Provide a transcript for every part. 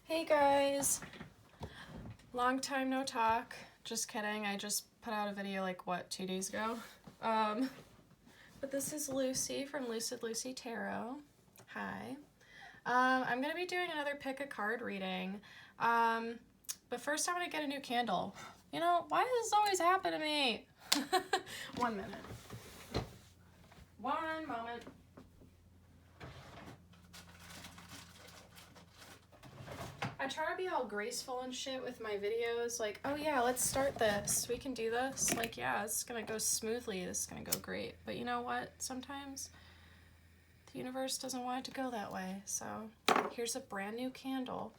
Hey guys, long time no talk. Just kidding, I just put out a video like, what, 2 days ago? But this is Lucy from Lucid Lucy Tarot. Hi. I'm going to be doing another pick a card reading. But first I want to get a new candle. You know, why does this always happen to me? 1 minute. One moment. I try to be all graceful and shit with my videos, like, oh yeah, let's start this. We can do this. Like, yeah, it's gonna go smoothly. This is gonna go great. But you know what? Sometimes the universe doesn't want it to go that way. So here's a brand new candle.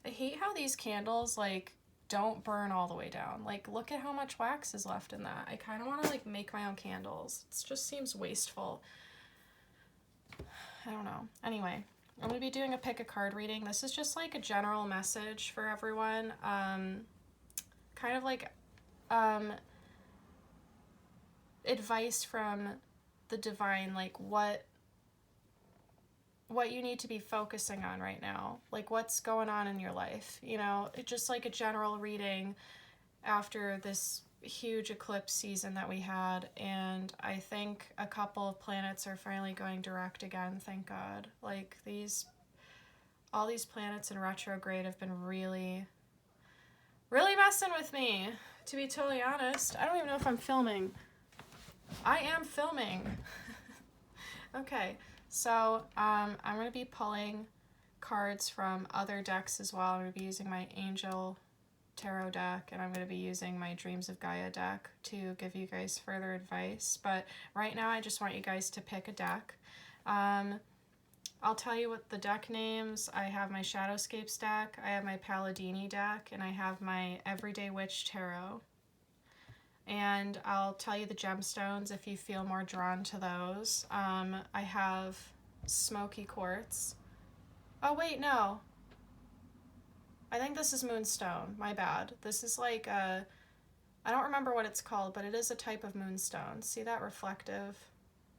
I hate how these candles, like, don't burn all the way down. Like, look at how much wax is left in that. I kind of want to, like, make my own candles. It just seems wasteful. I don't know. Anyway. I'm going to be doing a pick a card reading. This is just like a general message for everyone. Kind of like advice from the divine, like what you need to be focusing on right now. Like what's going on in your life, you know? It's just like a general reading after this huge eclipse season that we had, and I think a couple of planets are finally going direct again, thank God. Like all these planets in retrograde have been really messing with me, to be totally honest. I don't even know if I'm filming. I am filming. Okay, so I'm going to be pulling cards from other decks as well. I'm going to be using my Angel Tarot deck, and I'm going to be using my Dreams of Gaia deck to give you guys further advice. But right now I just want you guys to pick a deck. I'll tell you what the deck names. I have my Shadowscapes deck, I have my Palladini deck, and I have my Everyday Witch Tarot. And I'll tell you the gemstones if you feel more drawn to those. I have Smoky Quartz. Oh wait, no. I think this is Moonstone, my bad. This is like I don't remember what it's called, but it is a type of moonstone. See that reflective?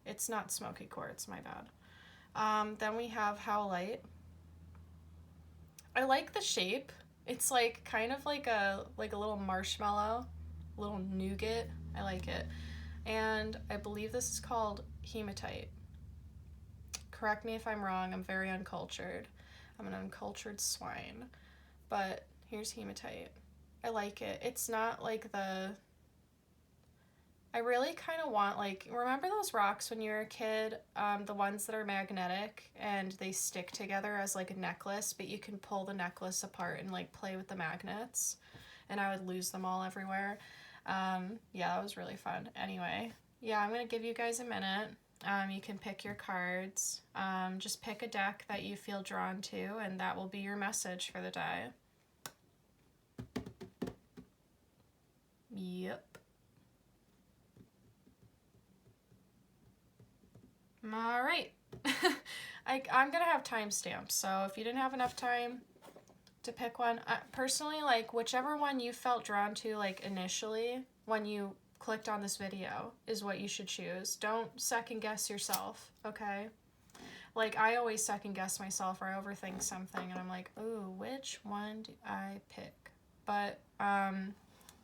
It's not Smoky Quartz, my bad. Then we have Howlite. I like the shape. It's like kind of like a little marshmallow, little nougat. I like it. And I believe this is called Hematite. Correct me if I'm wrong, I'm very uncultured. I'm an uncultured swine. But here's Hematite. I like it. It's not like I really kind of want, like, remember those rocks when you were a kid? The ones that are magnetic and they stick together as like a necklace, but you can pull the necklace apart and like play with the magnets. And I would lose them all everywhere. Yeah, that was really fun. Anyway, yeah, I'm going to give you guys a minute. You can pick your cards. Just pick a deck that you feel drawn to, and that will be your message for the day. Yep. All right. I'm going to have timestamps, so if you didn't have enough time to pick one, personally, like, whichever one you felt drawn to, like, initially, when you clicked on this video, is what you should choose. Don't second guess yourself, okay? Like, I always second guess myself, or I overthink something, and I'm like, ooh, which one do I pick? But,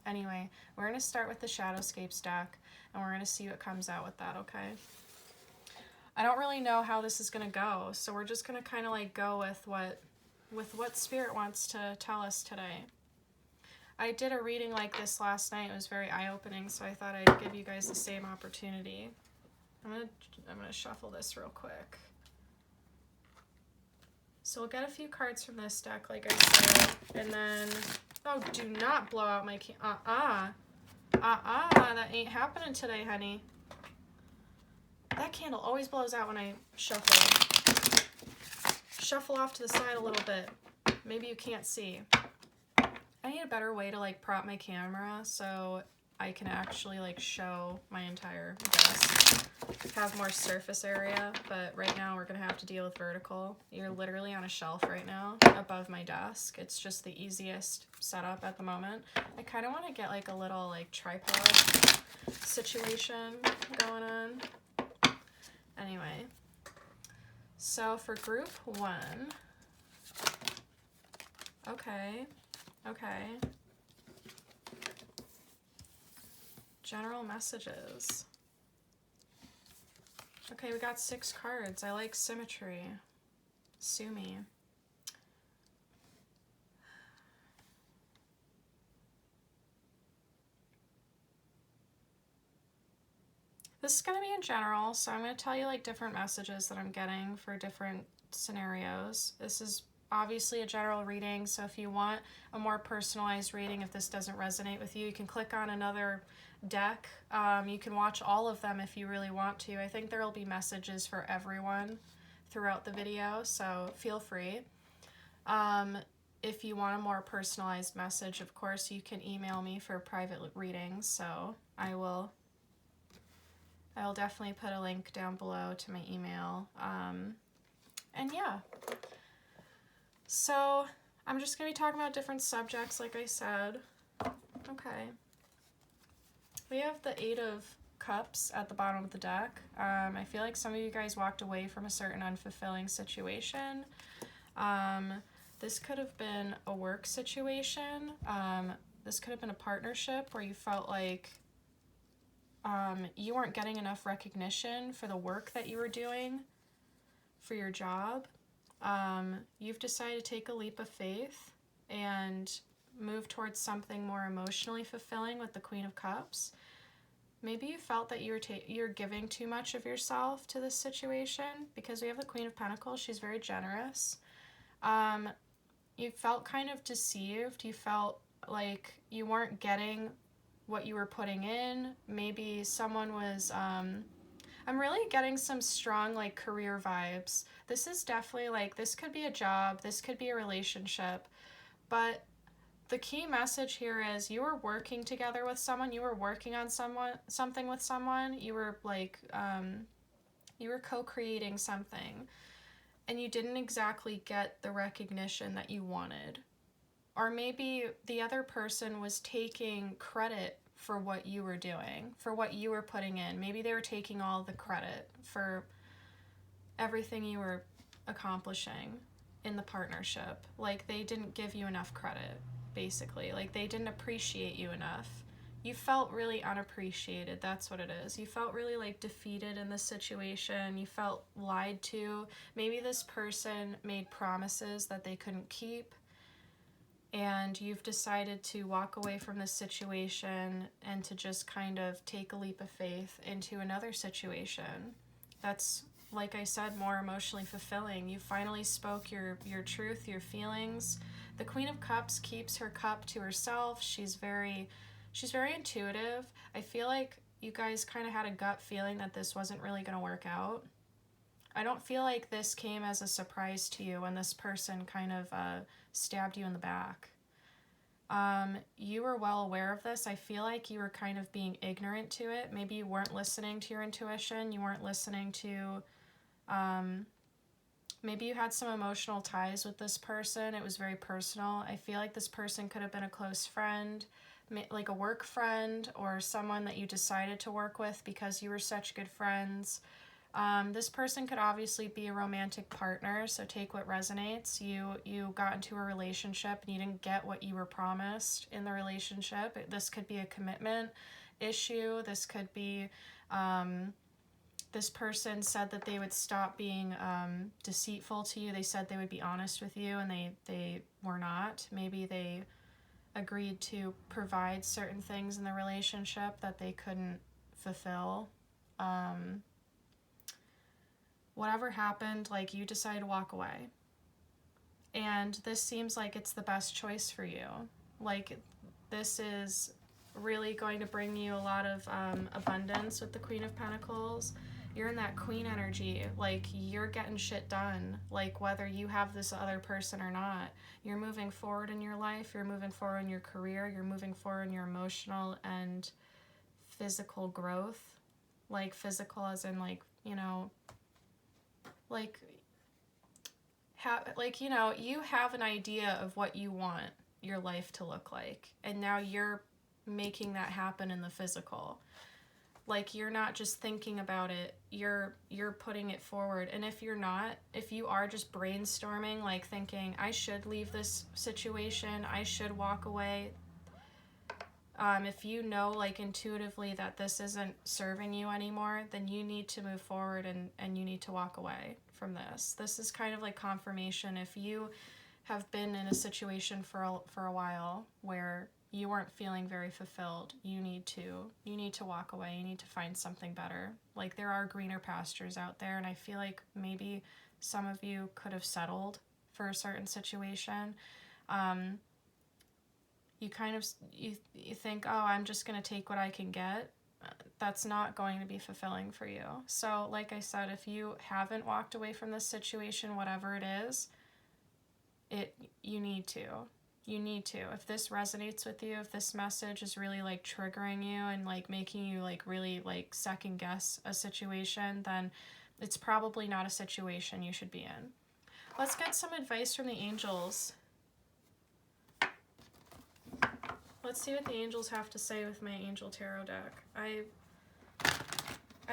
anyway, we're going to start with the Shadowscapes deck, and we're going to see what comes out with that, okay? I don't really know how this is going to go, so we're just going to kind of like go with what Spirit wants to tell us today. I did a reading like this last night. It was very eye-opening, so I thought I'd give you guys the same opportunity. I'm gonna shuffle this real quick. So we'll get a few cards from this deck, like I said, and then, oh, do not blow out my that ain't happening today, honey. That candle always blows out when I shuffle. Shuffle off to the side a little bit. Maybe you can't see. I need a better way to like prop my camera so I can actually like show my entire desk. Have more surface area, but right now we're gonna have to deal with vertical. You're literally on a shelf right now above my desk. It's just the easiest setup at the moment. I kind of want to get like a little like tripod situation going on. Anyway, so for group one, Okay. Okay. General messages. Okay, we got 6 cards. I like symmetry. Sue me. This is going to be in general, so I'm going to tell you like different messages that I'm getting for different scenarios. This is obviously a general reading, so if you want a more personalized reading, if this doesn't resonate with you, you can click on another deck. You can watch all of them if you really want to. I think there will be messages for everyone throughout the video, so feel free. If you want a more personalized message, of course, you can email me for private readings, so I'll definitely put a link down below to my email. And yeah, so I'm just going to be talking about different subjects, like I said. Okay. We have the 8 of Cups at the bottom of the deck. I feel like some of you guys walked away from a certain unfulfilling situation. This could have been a work situation. This could have been a partnership where you felt like you weren't getting enough recognition for the work that you were doing for your job. You've decided to take a leap of faith and move towards something more emotionally fulfilling with the Queen of Cups. Maybe you felt that you're giving too much of yourself to this situation, because we have the Queen of Pentacles. She's very generous. You felt kind of deceived. You felt like you weren't getting what you were putting in. Maybe someone was, I'm really getting some strong like career vibes. This is definitely like, this could be a job, this could be a relationship, but the key message here is you were working together with someone, you were working on something with someone, you were like, you were co-creating something, and you didn't exactly get the recognition that you wanted. Or maybe the other person was taking credit for what you were doing, for what you were putting in. Maybe they were taking all the credit for everything you were accomplishing in the partnership. Like, they didn't give you enough credit, basically. Like, they didn't appreciate you enough. You felt really unappreciated. That's what it is. You felt really like defeated in this situation. You felt lied to. Maybe this person made promises that they couldn't keep, and you've decided to walk away from this situation and to just kind of take a leap of faith into another situation that's, like I said, more emotionally fulfilling. You finally spoke your truth, your feelings. The Queen of Cups keeps her cup to herself. She's very intuitive. I feel like you guys kind of had a gut feeling that this wasn't really going to work out. I don't feel like this came as a surprise to you when this person kind of stabbed you in the back. You were well aware of this. I feel like you were kind of being ignorant to it. Maybe you weren't listening to your intuition. You weren't listening to, maybe you had some emotional ties with this person. It was very personal. I feel like this person could have been a close friend, like a work friend, or someone that you decided to work with because you were such good friends. This person could obviously be a romantic partner, so take what resonates. You got into a relationship and you didn't get what you were promised in the relationship. This could be a commitment issue. This could be, this person said that they would stop being deceitful to you. They said they would be honest with you, and they were not. Maybe they agreed to provide certain things in the relationship that they couldn't fulfill. Whatever happened, like, you decided to walk away. And this seems like it's the best choice for you. Like, this is really going to bring you a lot of abundance with the Queen of Pentacles. You're in that queen energy. Like, you're getting shit done. Like, whether you have this other person or not, you're moving forward in your life. You're moving forward in your career. You're moving forward in your emotional and physical growth. Like, physical as in, like, you know, like, you know, you have an idea of what you want your life to look like, and now you're making that happen in the physical. Like, you're not just thinking about it, you're putting it forward. And if you're not, if you are just brainstorming, like thinking, I should leave this situation, I should walk away, if you know, like, intuitively that this isn't serving you anymore, then you need to move forward, and you need to walk away from this. This is kind of like confirmation. If you have been in a situation for a while where you weren't feeling very fulfilled, you need to walk away. You need to find something better. Like, there are greener pastures out there, and I feel like maybe some of you could have settled for a certain situation. You kind of, you think, oh, I'm just going to take what I can get. That's not going to be fulfilling for you. So, like I said, if you haven't walked away from this situation, whatever it is, you need to. You need to. If this resonates with you, if this message is really, like, triggering you and, like, making you, like, really, like, second guess a situation, then it's probably not a situation you should be in. Let's get some advice from the angels. Let's see what the angels have to say with my Angel Tarot deck. I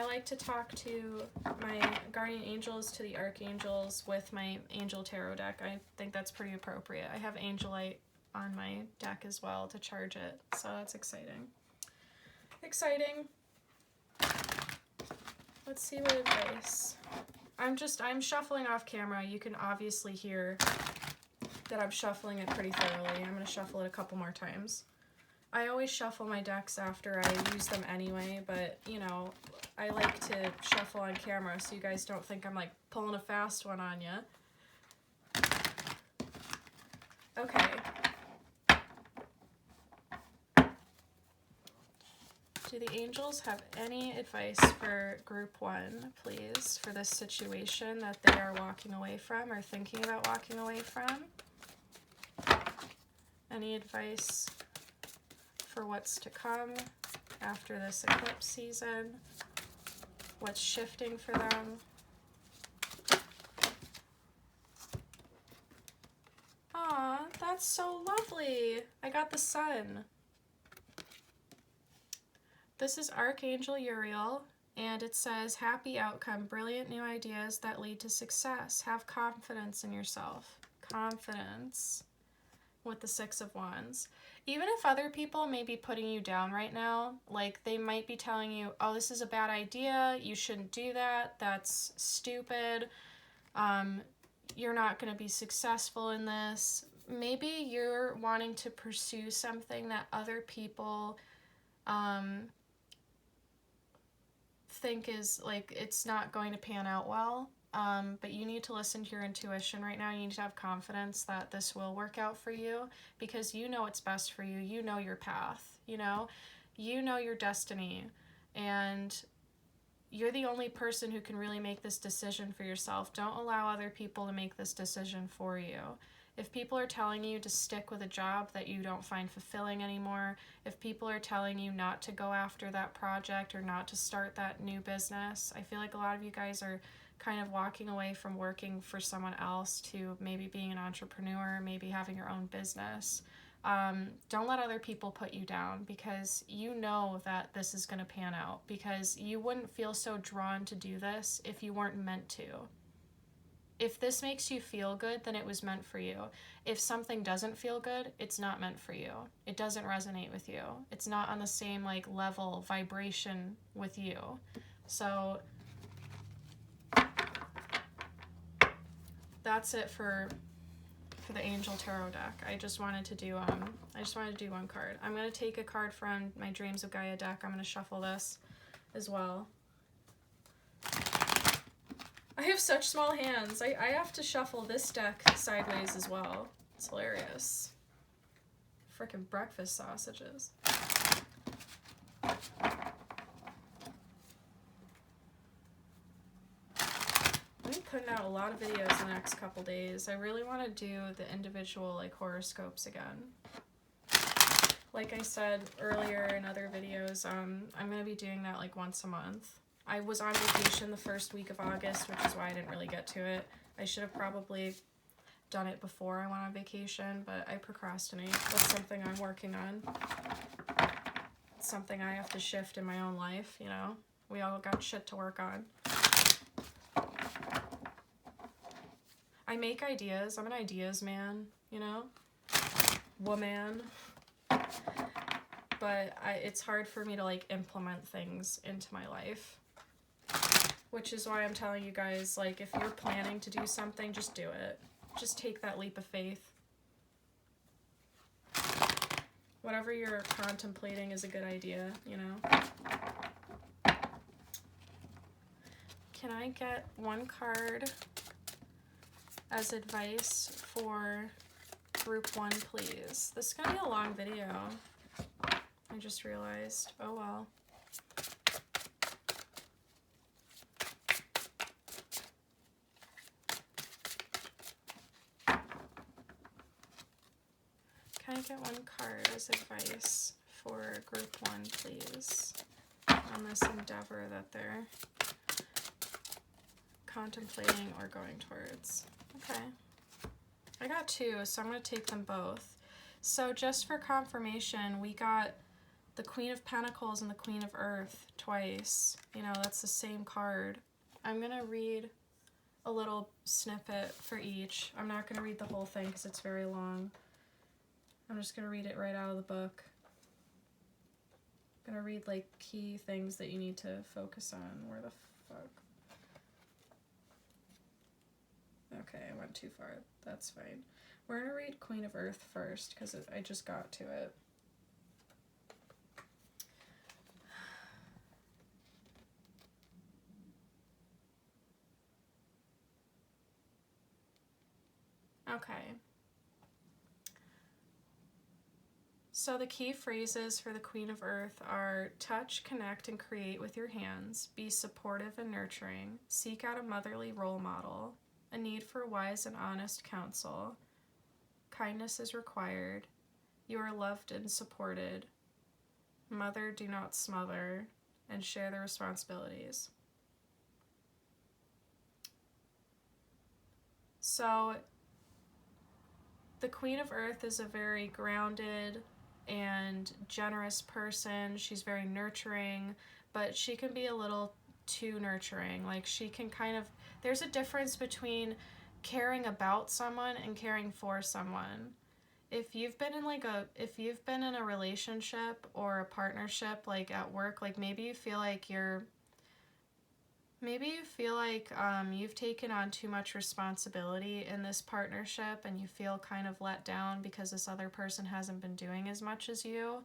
like to talk to my guardian angels, to the archangels with my Angel Tarot deck. I think that's pretty appropriate. I have Angelite on my deck as well to charge it, so that's exciting. Exciting. Let's see what advice. I'm shuffling off camera. You can obviously hear that I'm shuffling it pretty thoroughly. I'm going to shuffle it a couple more times. I always shuffle my decks after I use them anyway, but, you know, I like to shuffle on camera so you guys don't think I'm, like, pulling a fast one on you. Okay. Do the angels have any advice for group 1, please, for this situation that they are walking away from or thinking about walking away from? Any advice for what's to come after this eclipse season? What's shifting for them? Aw, that's so lovely. I got the sun. This is Archangel Uriel, and it says, happy outcome, brilliant new ideas that lead to success. Have confidence in yourself. Confidence with the 6 of Wands. Even if other people may be putting you down right now, like they might be telling you, oh, this is a bad idea, you shouldn't do that, that's stupid, you're not going to be successful in this. Maybe you're wanting to pursue something that other people think is, like, it's not going to pan out well. But you need to listen to your intuition right now. You need to have confidence that this will work out for you, because you know what's best for you. You know your path, you know your destiny, and you're the only person who can really make this decision for yourself. Don't allow other people to make this decision for you. If people are telling you to stick with a job that you don't find fulfilling anymore, if people are telling you not to go after that project or not to start that new business, I feel like a lot of you guys are kind of walking away from working for someone else to maybe being an entrepreneur, maybe having your own business. Don't let other people put you down, because you know that this is going to pan out, because you wouldn't feel so drawn to do this if you weren't meant to. If this makes you feel good, then it was meant for you. If something doesn't feel good, it's not meant for you. It doesn't resonate with you. It's not on the same, like, level, vibration with you. So that's it for the Angel Tarot deck. I just wanted to do one card. I'm going to take a card from my Dreams of Gaia deck. I'm going to shuffle this as well. I have such small hands. I have to shuffle this deck sideways as well. It's hilarious. Frickin' breakfast sausages. I'm putting out a lot of videos in the next couple days. I really want to do the individual, like, horoscopes again. Like I said earlier in other videos, I'm going to be doing that, like, once a month. I was on vacation the first week of August, which is why I didn't really get to it. I should have probably done it before I went on vacation, but I procrastinate. That's something I'm working on. Let's something I have to shift in my own life, you know? We all got shit to work on. I make ideas. I'm an ideas man, you know? Woman. But it's hard for me to, like, implement things into my life. Which is why I'm telling you guys, like, if you're planning to do something, just do it. Just take that leap of faith. Whatever you're contemplating is a good idea, you know? Can I get one card as advice for group 1, please? This is going to be a long video. I just realized. Oh well. Can I get one card as advice for group 1, please? On this endeavor that they're contemplating or going towards. Okay. I got 2, so I'm going to take them both. So just for confirmation, we got the Queen of Pentacles and the Queen of Earth twice. You know, that's the same card. I'm going to read a little snippet for each. I'm not going to read the whole thing because it's very long. I'm just going to read it right out of the book. I'm going to read, like, key things that you need to focus on. Where the fuck? Okay, I went too far. That's fine. We're going to read Queen of Earth first because I just got to it. Okay. So the key phrases for the Queen of Earth are touch, connect, and create with your hands. Be supportive and nurturing. Seek out a motherly role model. A need for wise and honest counsel. Kindness is required. You are loved and supported. Mother, do not smother. And share the responsibilities. So the Queen of Earth is a very grounded and generous person. She's very nurturing, but she can be a little too nurturing. Like, she can kind of, there's a difference between caring about someone and caring for someone. If you've been in a relationship or a partnership, like at work, like maybe you feel like you've taken on too much responsibility in this partnership and you feel kind of let down because this other person hasn't been doing as much as you.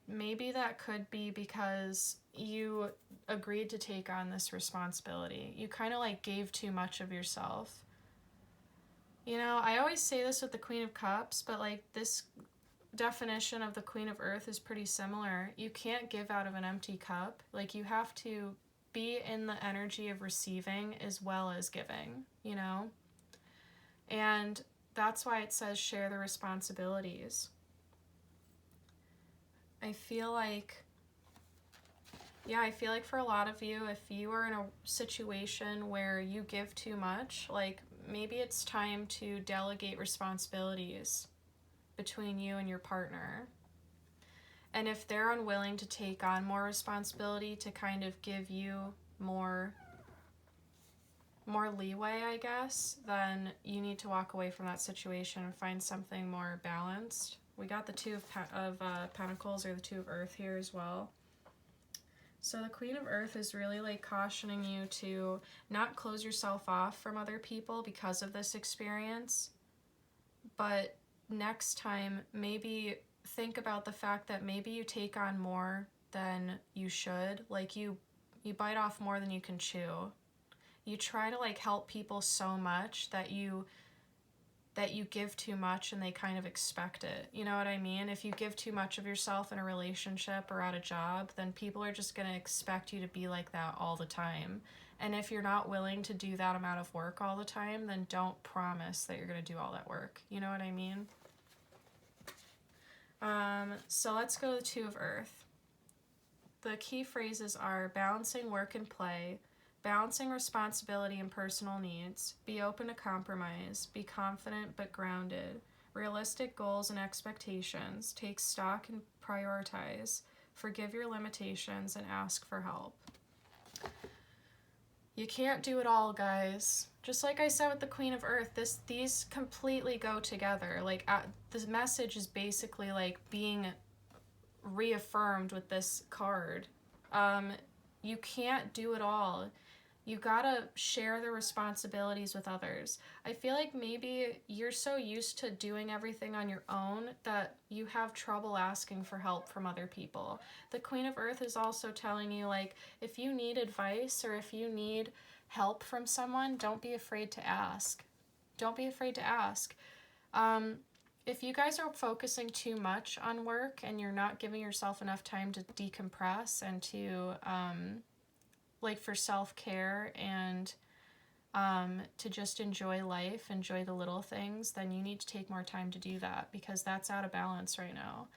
Maybe that could be because you agreed to take on this responsibility. You kind of like gave too much of yourself. You know, I always say this with the Queen of Cups, but like this definition of the Queen of Earth is pretty similar. You can't give out of an empty cup. Like, you have to be in the energy of receiving as well as giving, you know? And that's why it says share the responsibilities. I feel like for a lot of you, if you are in a situation where you give too much, like maybe it's time to delegate responsibilities between you and your partner. And if they're unwilling to take on more responsibility, to kind of give you more leeway, I guess, then you need to walk away from that situation and find something more balanced. We got the Two of Pentacles, or the Two of Earth here as well. So the Queen of Earth is really like cautioning you to not close yourself off from other people because of this experience, but next time maybe think about the fact that maybe you take on more than you should. Like you bite off more than you can chew. You try to like help people so much that you give too much and they kind of expect it. You know what I mean? If you give too much of yourself in a relationship or at a job, then people are just going to expect you to be like that all the time. And if you're not willing to do that amount of work all the time, then don't promise that you're going to do all that work. You know what I mean? So let's go to the Two of Earth. The key phrases are balancing work and play, balancing responsibility and personal needs, be open to compromise, be confident but grounded, realistic goals and expectations, take stock and prioritize, forgive your limitations, and ask for help. You can't do it all, guys. Just like I said with the Queen of Earth, these completely go together. Like, the message is basically like being reaffirmed with this card. You can't do it all. You gotta share the responsibilities with others. I feel like maybe you're so used to doing everything on your own that you have trouble asking for help from other people. The Queen of Earth is also telling you, like, if you need advice or if you need help from someone, don't be afraid to ask. Don't be afraid to ask. If you guys are focusing too much on work and you're not giving yourself enough time to decompress and to, like, for self-care and to just enjoy life, enjoy the little things, then you need to take more time to do that, because that's out of balance right now.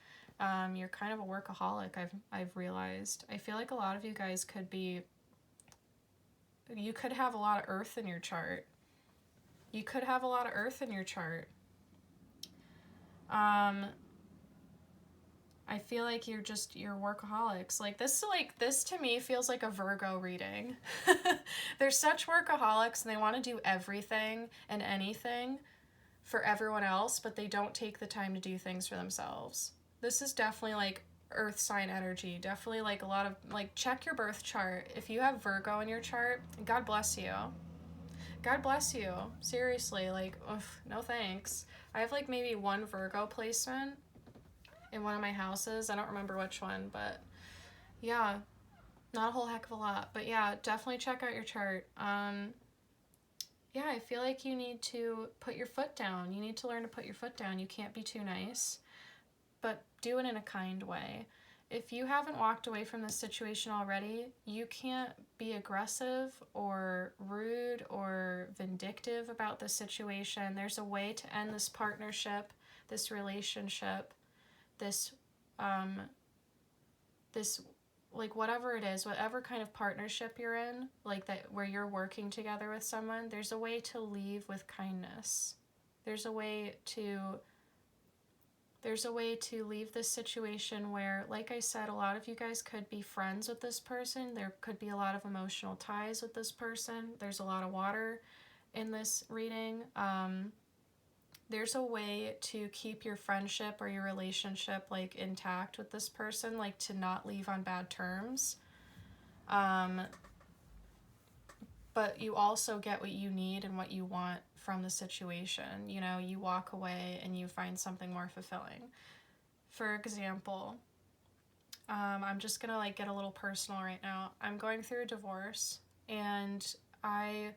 You're kind of a workaholic, I've realized. I feel like a lot of you guys you could have a lot of earth in your chart. You could have a lot of earth in your chart. I feel like you're workaholics. Like this to me feels like a Virgo reading. They're such workaholics and they want to do everything and anything for everyone else, but they don't take the time to do things for themselves. This is definitely like earth sign energy. Definitely like a lot of, like, check your birth chart. If you have Virgo in your chart, God bless you. God bless you. Seriously, like, ugh, no thanks. I have like maybe one Virgo placement in one of my houses. I don't remember which one, but yeah, not a whole heck of a lot. But yeah, definitely check out your chart. Yeah, I feel like you need to put your foot down. You need to learn to put your foot down. You can't be too nice, but do it in a kind way. If you haven't walked away from this situation already, you can't be aggressive or rude or vindictive about the situation. There's a way to end this partnership, this relationship, this like whatever it is, whatever kind of partnership you're in, like that where you're working together with someone, there's a way to leave with kindness. There's a way to leave this situation where, like I said, a lot of you guys could be friends with this person. There could be a lot of emotional ties with this person. There's a lot of water in this reading. There's a way to keep your friendship or your relationship, like, intact with this person, like to not leave on bad terms. But you also get what you need and what you want from the situation. You know, you walk away and you find something more fulfilling. For example, I'm just gonna like get a little personal right now. I'm going through a divorce, and I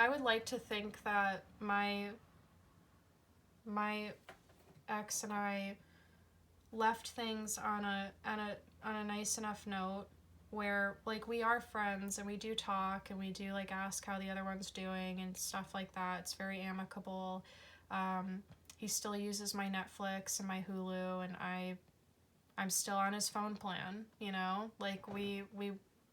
would like to think that my ex and I left things on a nice enough note where, like, we are friends and we do talk and we do like ask how the other one's doing and stuff like that. It's very amicable. He still uses my Netflix and my Hulu, and I'm still on his phone plan, you know? Like, we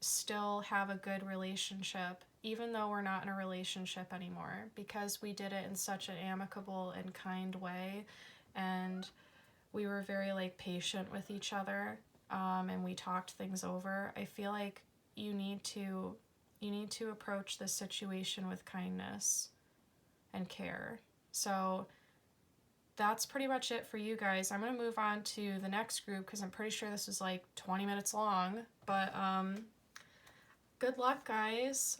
still have a good relationship, even though we're not in a relationship anymore, because we did it in such an amicable and kind way, and we were very, like, patient with each other, and we talked things over. I feel like you need to approach this situation with kindness and care. So that's pretty much it for you guys. I'm going to move on to the next group because I'm pretty sure this is like 20 minutes long, but good luck, guys.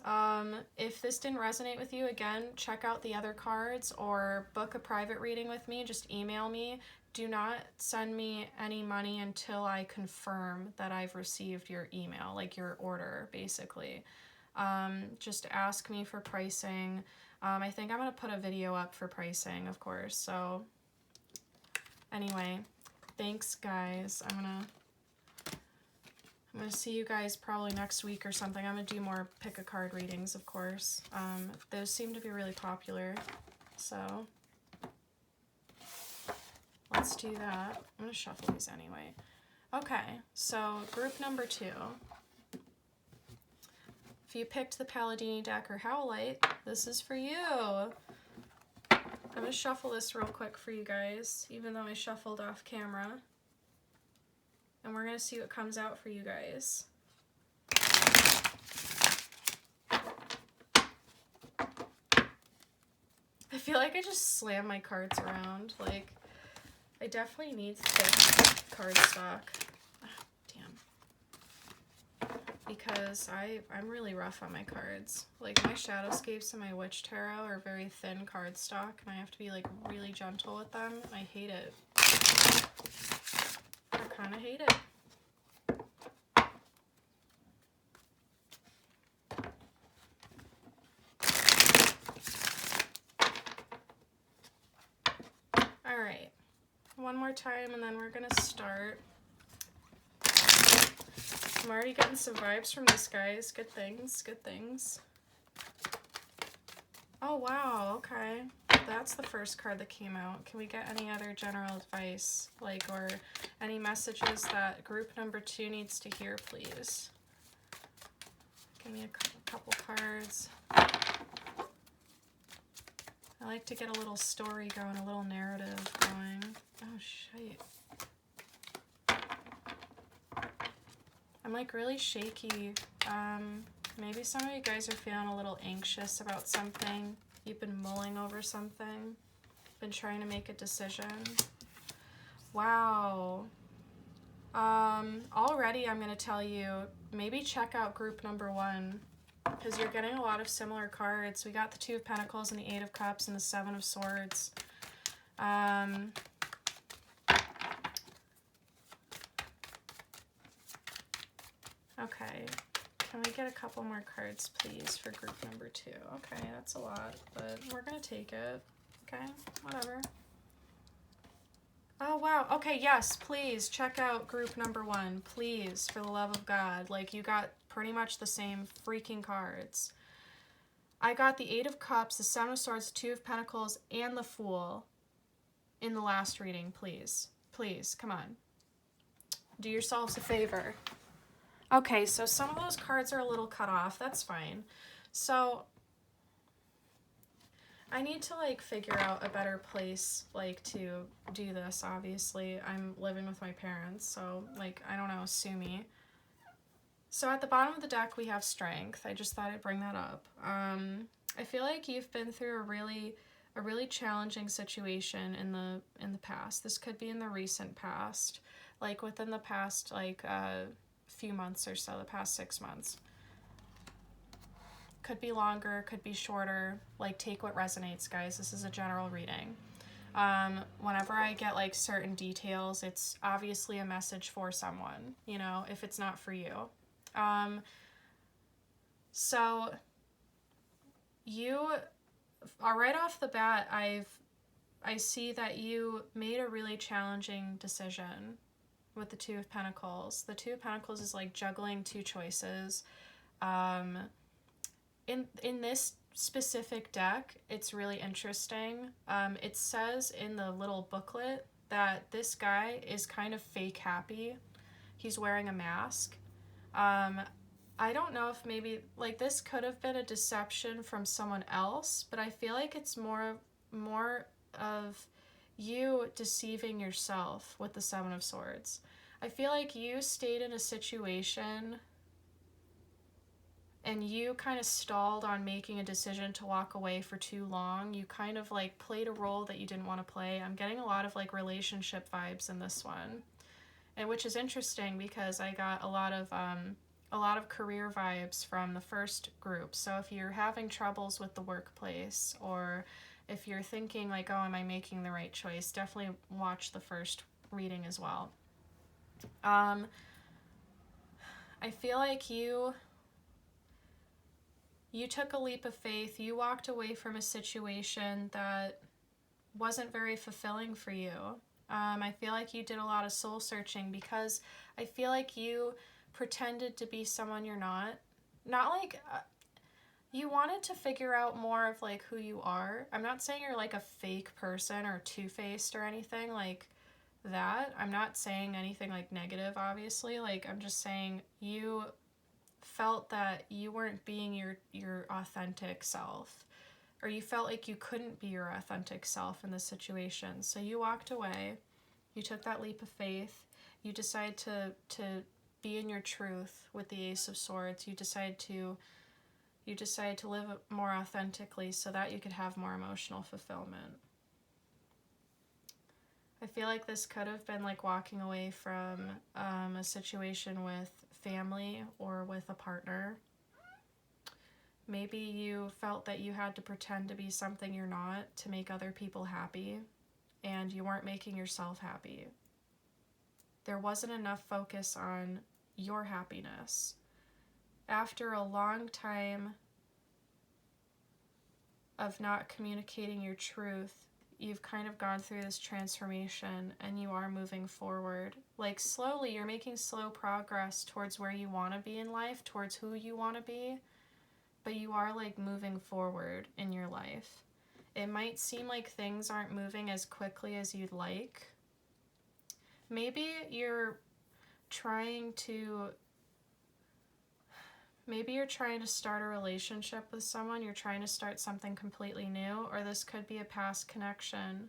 If this didn't resonate with you, again, check out the other cards or book a private reading with me. Just email me. Do not send me any money until I confirm that I've received your email, like your order, basically. Just ask me for pricing. I think I'm going to put a video up for pricing, of course. So anyway, thanks, guys. I'm gonna see you guys probably next week or something. I'm gonna do more pick a card readings, of course. Those seem to be really popular, so let's do that. I'm gonna shuffle these anyway. Okay, so group number 2. If you picked the Palladini deck or Howlite, this is for you. I'm going to shuffle this real quick for you guys, even though I shuffled off camera. And we're going to see what comes out for you guys. I feel like I just slam my cards around. Like, I definitely need thick cardstock. Because I'm really rough on my cards. Like, my Shadowscapes and my Witch Tarot are very thin cardstock, and I have to be, like, really gentle with them. I hate it. I kind of hate it. Alright. One more time, and then we're gonna start. I'm already getting some vibes from this, guys. Good things, good things. Oh, wow, okay. That's the first card that came out. Can we get any other general advice, like, or any messages that group number 2 needs to hear, please? Give me a couple cards. I like to get a little story going, a little narrative going. Oh, shit. I'm like really shaky. Maybe some of you guys are feeling a little anxious about something. You've been mulling over something. Been trying to make a decision. Wow. Already I'm going to tell you, maybe check out group number 1. Because you're getting a lot of similar cards. We got the 2 of Pentacles and the 8 of Cups and the 7 of Swords. Okay, can we get a couple more cards, please, for group number 2? Okay, that's a lot, but we're gonna take it. Okay, whatever. Oh, wow. Okay, yes, please check out group number 1. Please, for the love of God. Like, you got pretty much the same freaking cards. I got the 8 of Cups, the 7 of Swords, 2 of Pentacles, and the Fool in the last reading, please. Please, come on. Do yourselves a favor. Okay, so some of those cards are a little cut off. That's fine. So I need to, like, figure out a better place, like, to do this, obviously. I'm living with my parents, so, like, I don't know, sue me. So at the bottom of the deck, we have Strength. I just thought I'd bring that up. I feel like you've been through a really challenging situation in the past. This could be in the recent past, like, within the past, like, few months or so, the past 6 months. Could be longer, could be shorter. Like, take what resonates, guys. This is a general reading. Whenever I get, like, certain details, it's obviously a message for someone, you know, if it's not for you. So you are right off the bat, I see that you made a really challenging decision with the 2 of Pentacles. The 2 of Pentacles is like juggling 2 choices. In this specific deck, it's really interesting. It says in the little booklet that this guy is kind of fake happy. He's wearing a mask. I don't know if maybe, like, this could have been a deception from someone else, but I feel like it's more of you deceiving yourself with the 7 of Swords. I feel like you stayed in a situation and you kind of stalled on making a decision to walk away for too long. You kind of, like, played a role that you didn't want to play. I'm getting a lot of, like, relationship vibes in this one, and which is interesting because I got a lot of career vibes from the first group. So if you're having troubles with the workplace, or if you're thinking like, oh, am I making the right choice, definitely watch the first reading as well. I feel like you took a leap of faith. You walked away from a situation that wasn't very fulfilling for you. I feel like you did a lot of soul searching because I feel like you pretended to be someone you're not. Not like, you wanted to figure out more of, like, who you are. I'm not saying you're, like, a fake person or two-faced or anything like that. I'm not saying anything, like, negative, obviously. Like, I'm just saying you felt that you weren't being your authentic self, or you felt like you couldn't be your authentic self in this situation. So you walked away, you took that leap of faith, you decided to be in your truth with the Ace of Swords. You decided to live more authentically so that you could have more emotional fulfillment. I feel like this could have been like walking away from a situation with family or with a partner. Maybe you felt that you had to pretend to be something you're not to make other people happy, and you weren't making yourself happy. There wasn't enough focus on your happiness. After a long time of not communicating your truth, you've kind of gone through this transformation and you are moving forward. Like slowly, you're making slow progress towards where you want to be in life, towards who you want to be, but you are like moving forward in your life. It might seem like things aren't moving as quickly as you'd like. Maybe you're trying to start a relationship with someone, you're trying to start something completely new, or this could be a past connection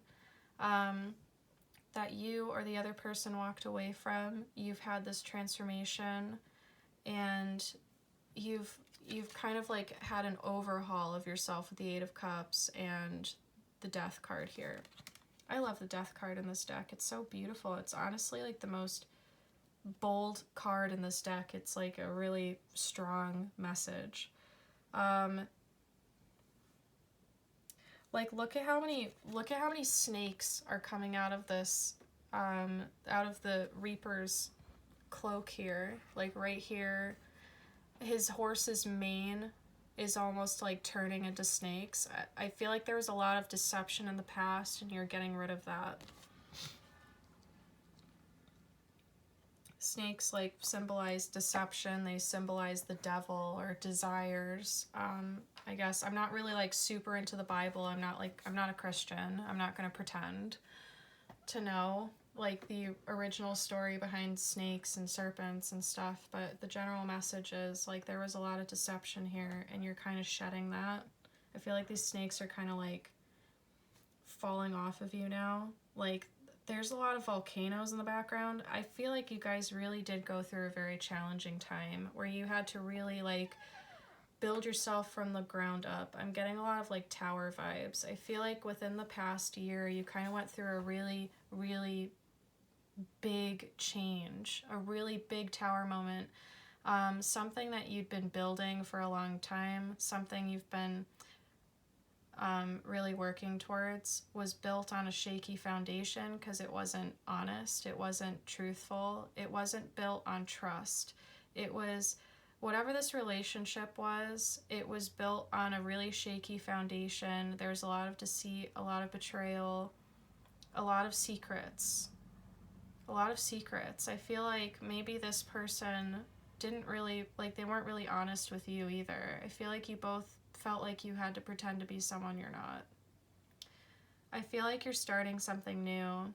that you or the other person walked away from. You've had this transformation and you've kind of like had an overhaul of yourself with the Eight of Cups and the Death card here. I love the Death card in this deck. It's so beautiful. It's honestly like the most bold card in this deck. It's like a really strong message. Like look at how many snakes are coming out of this out of the Reaper's cloak here. Like right here, his horse's mane is almost like turning into snakes. I feel like there was a lot of deception in the past and you're getting rid of that. Snakes like symbolize deception. They symbolize the devil or desires. I guess I'm not really like super into the Bible. I'm not a Christian. I'm not going to pretend to know like the original story behind snakes and serpents and stuff, but the general message is like there was a lot of deception here and you're kind of shedding that. I feel like these snakes are kind of like falling off of you now. Like there's a lot of volcanoes in the background. I feel like you guys really did go through a very challenging time where you had to really like build yourself from the ground up. I'm getting a lot of like tower vibes. I feel like within the past year you kind of went through a really, really big change, a really big tower moment. Something that you'd been building for a long time, something you've been really working towards, was built on a shaky foundation because it wasn't honest, it wasn't truthful, it wasn't built on trust. It was, whatever this relationship was, it was built on a really shaky foundation. There's a lot of deceit, a lot of betrayal, a lot of secrets. I feel like maybe this person didn't really, like, they weren't really honest with you either. I feel like you both felt like you had to pretend to be someone you're not. I feel like you're starting something new.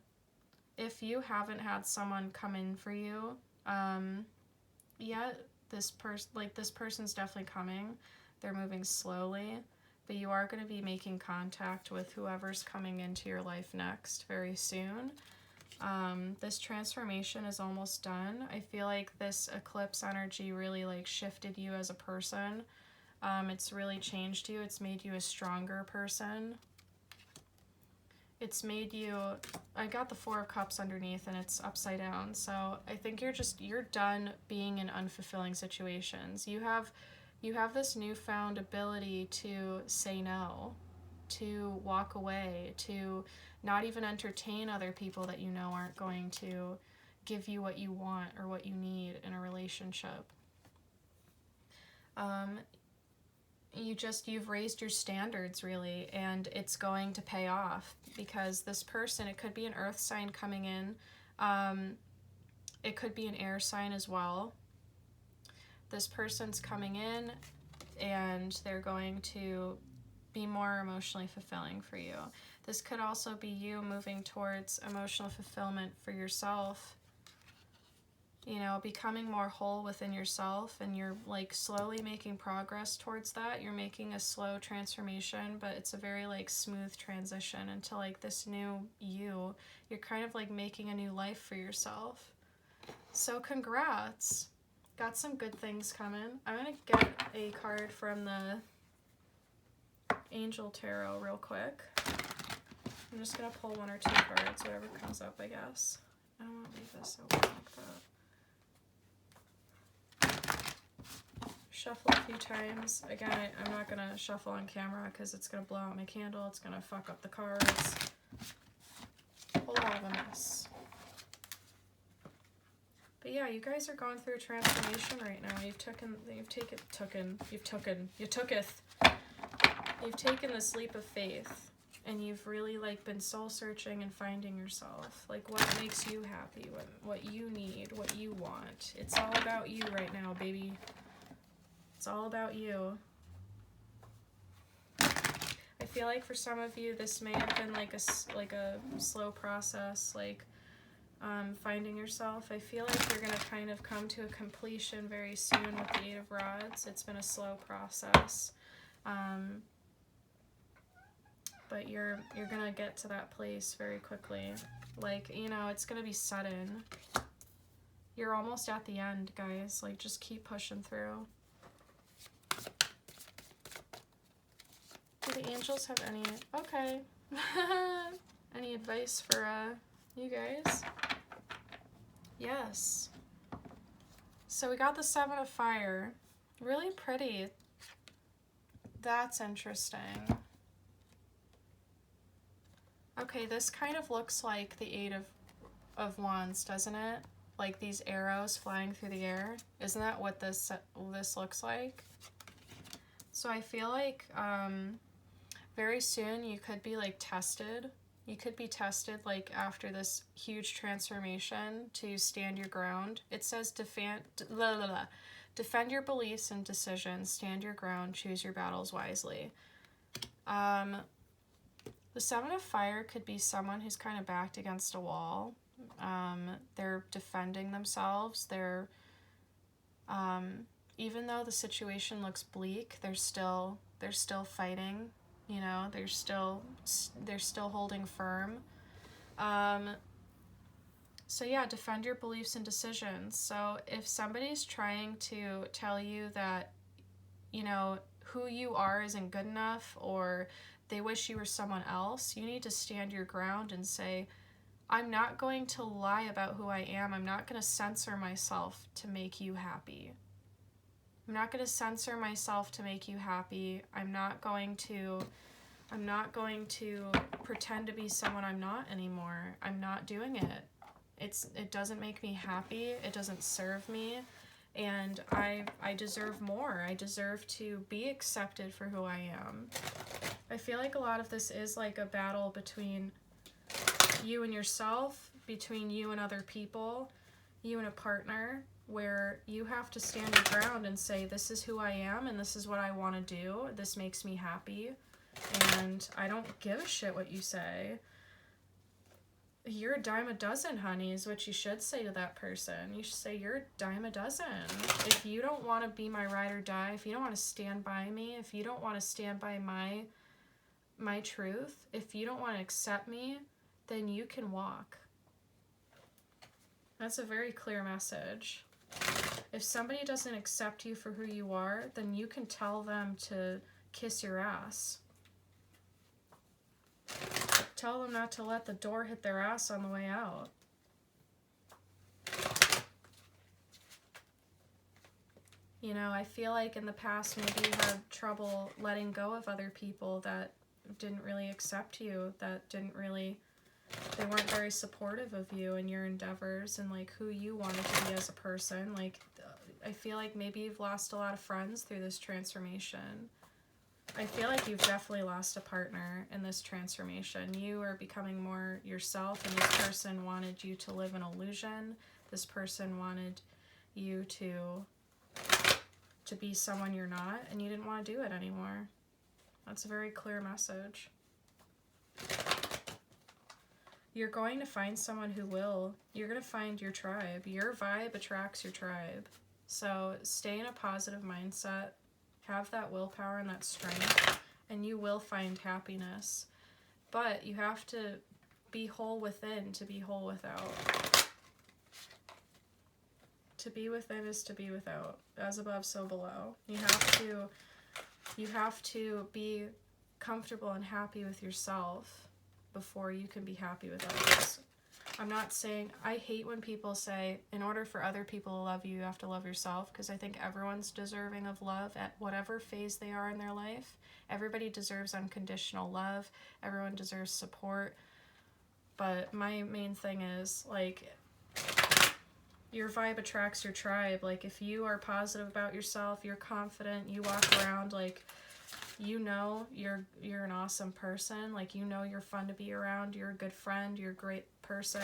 If you haven't had someone come in for you yet, this person's definitely coming. They're moving slowly, but you are going to be making contact with whoever's coming into your life next very soon. This transformation is almost done. I feel like this eclipse energy really like shifted you as a person. It's really changed you. It's made you a stronger person. It's made you, I got the Four of Cups underneath and it's upside down. So I think you're done being in unfulfilling situations. You have this newfound ability to say no, to walk away, to not even entertain other people that you know aren't going to give you what you want or what you need in a relationship. You've raised your standards really, and it's going to pay off because this person, it could be an earth sign coming in. It could be an air sign as well. This person's coming in and they're going to be more emotionally fulfilling for you. This could also be you moving towards emotional fulfillment for yourself. you know, becoming more whole within yourself, and you're like slowly making progress towards that. You're making a slow transformation, but it's a very like smooth transition into like this new you. You're kind of like making a new life for yourself. So congrats. Got some good things coming. I'm gonna get a card from the Angel Tarot real quick. I'm just gonna pull 1 or 2 cards, whatever comes up, I guess. I don't want to leave this open like that. Shuffle a few times. Again, I'm not gonna shuffle on camera because it's gonna blow out my candle. It's gonna fuck up the cards. Whole lot of a mess. But yeah, you guys are going through a transformation right now. You've taken this leap of faith, and you've really like been soul searching and finding yourself. Like what makes you happy, what you need, what you want. It's all about you right now, baby. It's all about you. I feel like for some of you, this may have been like a slow process, like finding yourself. I feel like you're gonna kind of come to a completion very soon with the 8 of Rods. It's been a slow process, but you're gonna get to that place very quickly. Like, you know, it's gonna be sudden. You're almost at the end, guys. Like, just keep pushing through. Do the angels have any, okay, any advice for you guys? Yes. So we got the 7 of Fire. Really pretty. That's interesting. Okay, this kind of looks like the 8 of Wands, doesn't it? Like these arrows flying through the air. Isn't that what this looks like? So I feel like very soon you could be like tested. You could be tested like after this huge transformation to stand your ground. It says defend your beliefs and decisions, stand your ground, choose your battles wisely. The 7 of Fire could be someone who's kind of backed against a wall. They're defending themselves. They're even though the situation looks bleak, they're still fighting. You know, they're still holding firm. So yeah, defend your beliefs and decisions. So if somebody's trying to tell you that, you know, who you are isn't good enough, or they wish you were someone else, you need to stand your ground and say, I'm not going to lie about who I am. I'm not going to censor myself to make you happy. I'm not going to censor myself to make you happy. I'm not going to pretend to be someone I'm not anymore. I'm not doing it. It doesn't make me happy. It doesn't serve me. And I deserve more. I deserve to be accepted for who I am. I feel like a lot of this is like a battle between you and yourself, between you and other people, you and a partner, where you have to stand your ground and say, this is who I am and this is what I want to do. This makes me happy. And I don't give a shit what you say. You're a dime a dozen, honey, is what you should say to that person. You should say, you're a dime a dozen. If you don't want to be my ride or die, if you don't want to stand by me, if you don't want to stand by my truth, if you don't want to accept me, then you can walk. That's a very clear message. If somebody doesn't accept you for who you are, then you can tell them to kiss your ass. Tell them not to let the door hit their ass on the way out. You know, I feel like in the past maybe you had trouble letting go of other people that didn't really accept you, that didn't really, they weren't very supportive of you and your endeavors and like who you wanted to be as a person. Like, I feel like maybe you've lost a lot of friends through this transformation. I feel like you've definitely lost a partner in this transformation. You are becoming more yourself, and this person wanted you to live an illusion. This person wanted you to be someone you're not, and you didn't want to do it anymore. That's a very clear message. You're going to find someone who will. You're going to find your tribe. Your vibe attracts your tribe. So stay in a positive mindset. Have that willpower and that strength, and you will find happiness. But you have to be whole within to be whole without. To be within is to be without. As above, so below. You have to be comfortable and happy with yourself before you can be happy with others. I'm not saying, I hate when people say, in order for other people to love you, you have to love yourself, because I think everyone's deserving of love at whatever phase they are in their life. Everybody deserves unconditional love. Everyone deserves support. But my main thing is, like, your vibe attracts your tribe. Like, if you are positive about yourself, you're confident, you walk around like, you know you're an awesome person, like, you know you're fun to be around, you're a good friend, you're a great person,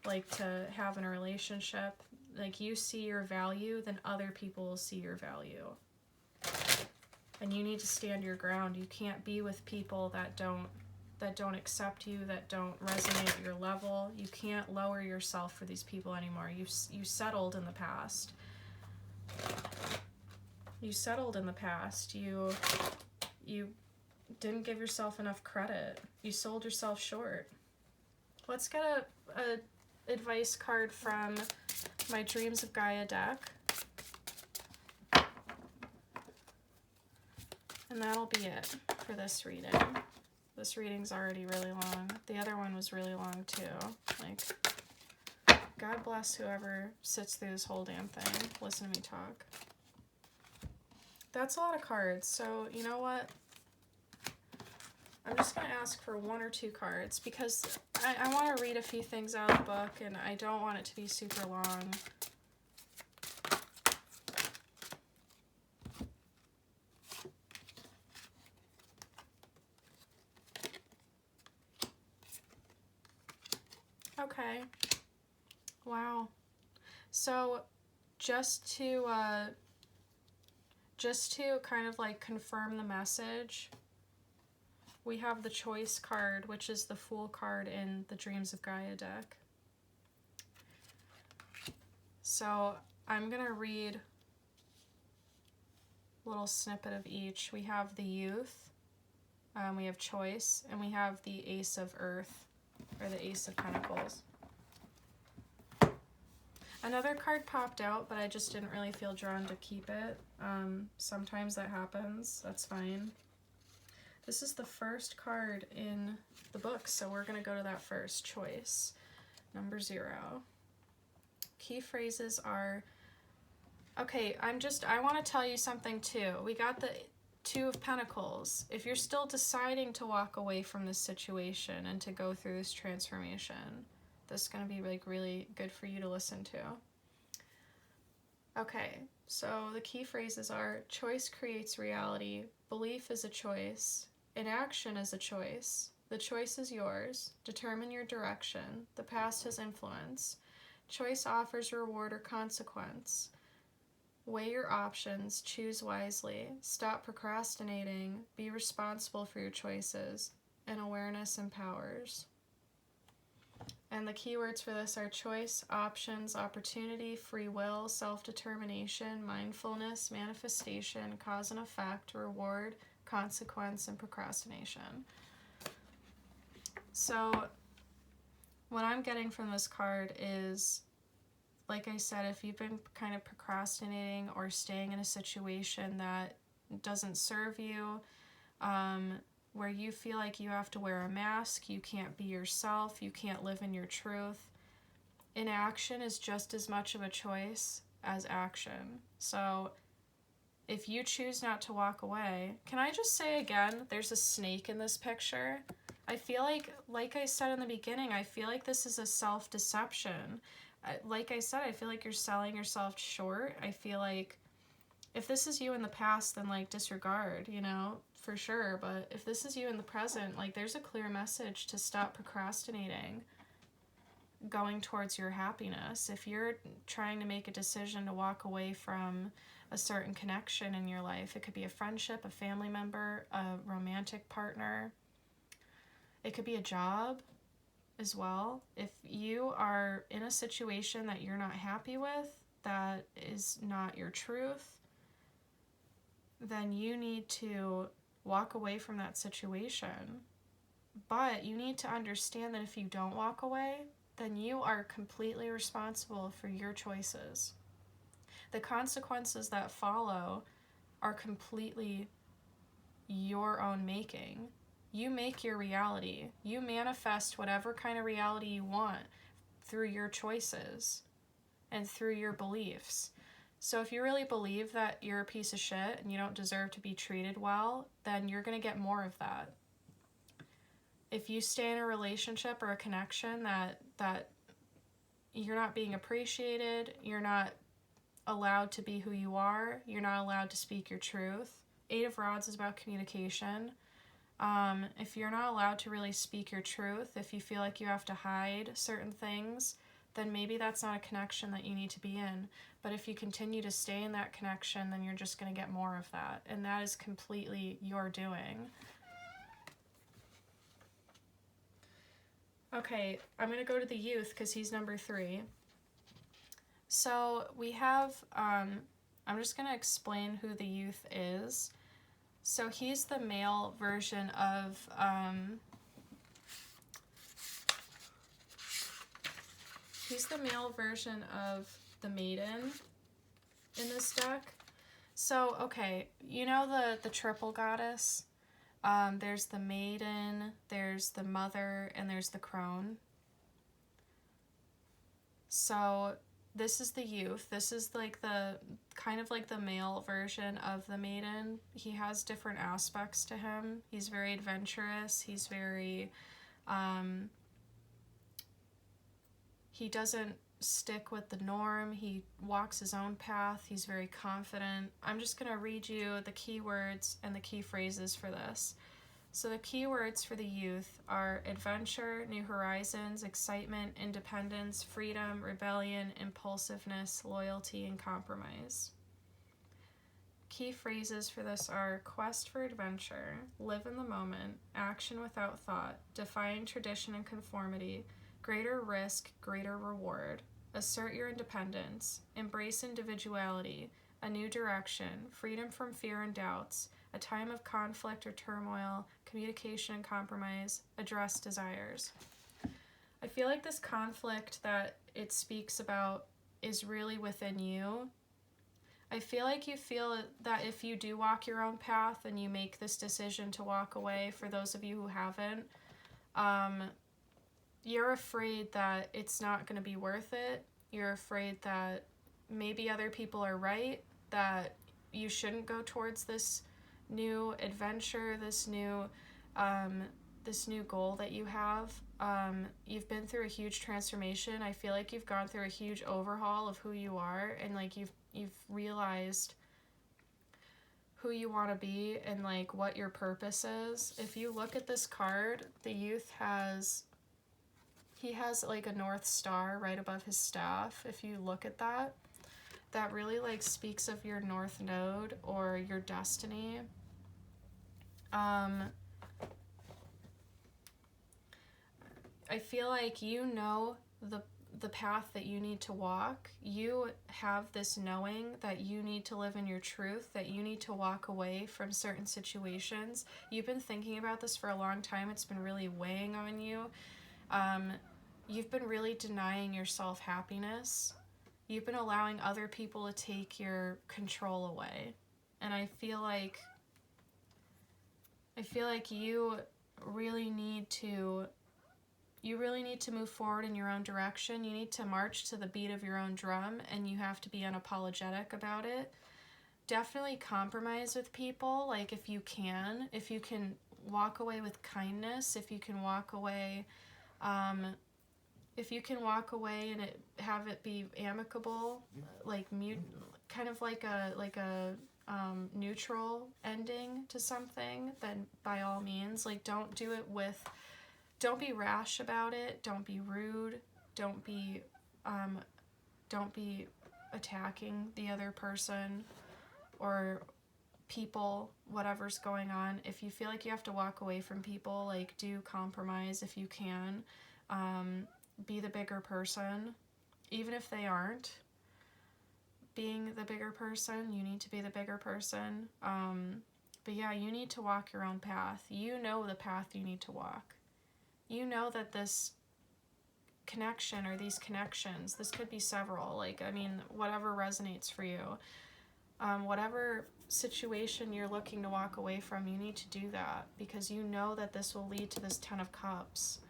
like, to have in a relationship, like, you see your value, then other people will see your value. And you need to stand your ground. You can't be with people that don't accept you, that don't resonate at your level. You can't lower yourself for these people anymore. You settled in the past. You settled in the past. You didn't give yourself enough credit. You sold yourself short. Let's get a advice card from my Dreams of Gaia deck. And that'll be it for this reading. This reading's already really long. The other one was really long too. Like, God bless whoever sits through this whole damn thing. Listen to me talk. That's a lot of cards, so you know what? I'm just going to ask for 1 or 2 cards, because I want to read a few things out of the book, and I don't want it to be super long. Okay. Wow. So just to kind of like confirm the message, we have the Choice card, which is the Fool card in the Dreams of Gaia deck. So I'm going to read a little snippet of each. We have the Youth, we have Choice, and we have the Ace of Earth, or the Ace of Pentacles. Another card popped out, but I just didn't really feel drawn to keep it. Sometimes that happens. That's fine. This is the first card in the book, so we're going to go to that first. Choice, number 0. Key phrases are... Okay, I want to tell you something too. We got the 2 of Pentacles. If you're still deciding to walk away from this situation and to go through this transformation, this is going to be like really good for you to listen to. Okay, so the key phrases are: choice creates reality, belief is a choice, inaction is a choice, the choice is yours, determine your direction, the past has influence, choice offers reward or consequence, weigh your options, choose wisely, stop procrastinating, be responsible for your choices, and awareness empowers. And the keywords for this are choice, options, opportunity, free will, self-determination, mindfulness, manifestation, cause and effect, reward, consequence, and procrastination. So what I'm getting from this card is, like I said, if you've been kind of procrastinating or staying in a situation that doesn't serve you, where you feel like you have to wear a mask, you can't be yourself, you can't live in your truth, inaction is just as much of a choice as action. So if you choose not to walk away, can I just say again, there's a snake in this picture. I feel like I said in the beginning, I feel like this is a self-deception. Like I said, I feel like you're selling yourself short. I feel like if this is you in the past, then like disregard, you know, for sure. But if this is you in the present, like there's a clear message to stop procrastinating going towards your happiness. If you're trying to make a decision to walk away from a certain connection in your life, it could be a friendship, a family member, a romantic partner. It could be a job. as well. If you are in a situation that you're not happy with, that is not your truth, then you need to walk away from that situation. But you need to understand that if you don't walk away, then you are completely responsible for your choices. The consequences that follow are completely your own making. You make your reality. You manifest whatever kind of reality you want through your choices and through your beliefs. So if you really believe that you're a piece of shit and you don't deserve to be treated well, then you're going to get more of that. If you stay in a relationship or a connection that you're not being appreciated, you're not allowed to be who you are, you're not allowed to speak your truth. Eight of Rods is about communication. If you're not allowed to really speak your truth, if you feel like you have to hide certain things, then maybe that's not a connection that you need to be in. But if you continue to stay in that connection, then you're just going to get more of that. And that is completely your doing. Okay, I'm going to go to the youth because he's number 3. So we have, I'm just going to explain who the youth is. So he's the male version of, the maiden in this deck. So, okay, you know the triple goddess? There's the maiden, there's the mother, and there's the crone. So this is the youth. This is like the kind of like the male version of the maiden. He has different aspects to him. He's very adventurous. He's very, he doesn't stick with the norm. He walks his own path. He's very confident. I'm just going to read you the keywords and the key phrases for this. So the keywords for the youth are adventure, new horizons, excitement, independence, freedom, rebellion, impulsiveness, loyalty, and compromise. Key phrases for this are quest for adventure, live in the moment, action without thought, defying tradition and conformity, greater risk, greater reward, assert your independence, embrace individuality, a new direction, freedom from fear and doubts, a time of conflict or turmoil, communication and compromise, address desires. I feel like this conflict that it speaks about is really within you. I feel like you feel that if you do walk your own path and you make this decision to walk away, for those of you who haven't, you're afraid that it's not going to be worth it. You're afraid that maybe other people are right, that you shouldn't go towards this new adventure, this new goal that you have. You've been through a huge transformation. I feel like you've gone through a huge overhaul of who you are, and like you've realized who you want to be and like what your purpose is. If you look at this card, the youth has like a North Star right above his staff. If you look at that, that really like speaks of your North Node or your destiny. I feel like you know the path that you need to walk. You have this knowing that you need to live in your truth, that you need to walk away from certain situations. You've been thinking about this for a long time. It's been really weighing on you. You've been really denying yourself happiness. You've been allowing other people to take your control away. And I feel like you really need to move forward in your own direction. You need to march to the beat of your own drum, and you have to be unapologetic about it. Definitely compromise with people, like if you can walk away with kindness, if you can walk away and have it be amicable, like kind of like a neutral ending to something, then by all means, like don't be rash about it, don't be rude, don't be attacking the other person or people, whatever's going on. If you feel like you have to walk away from people, like do compromise if you can. Be the bigger person. Even if they aren't being the bigger person, you need to be the bigger person. But yeah, you need to walk your own path. You know the path you need to walk. You know that this connection or these connections, this could be several, like, I mean, whatever resonates for you, whatever situation you're looking to walk away from, you need to do that, because you know that this will lead to this 10 of Cups,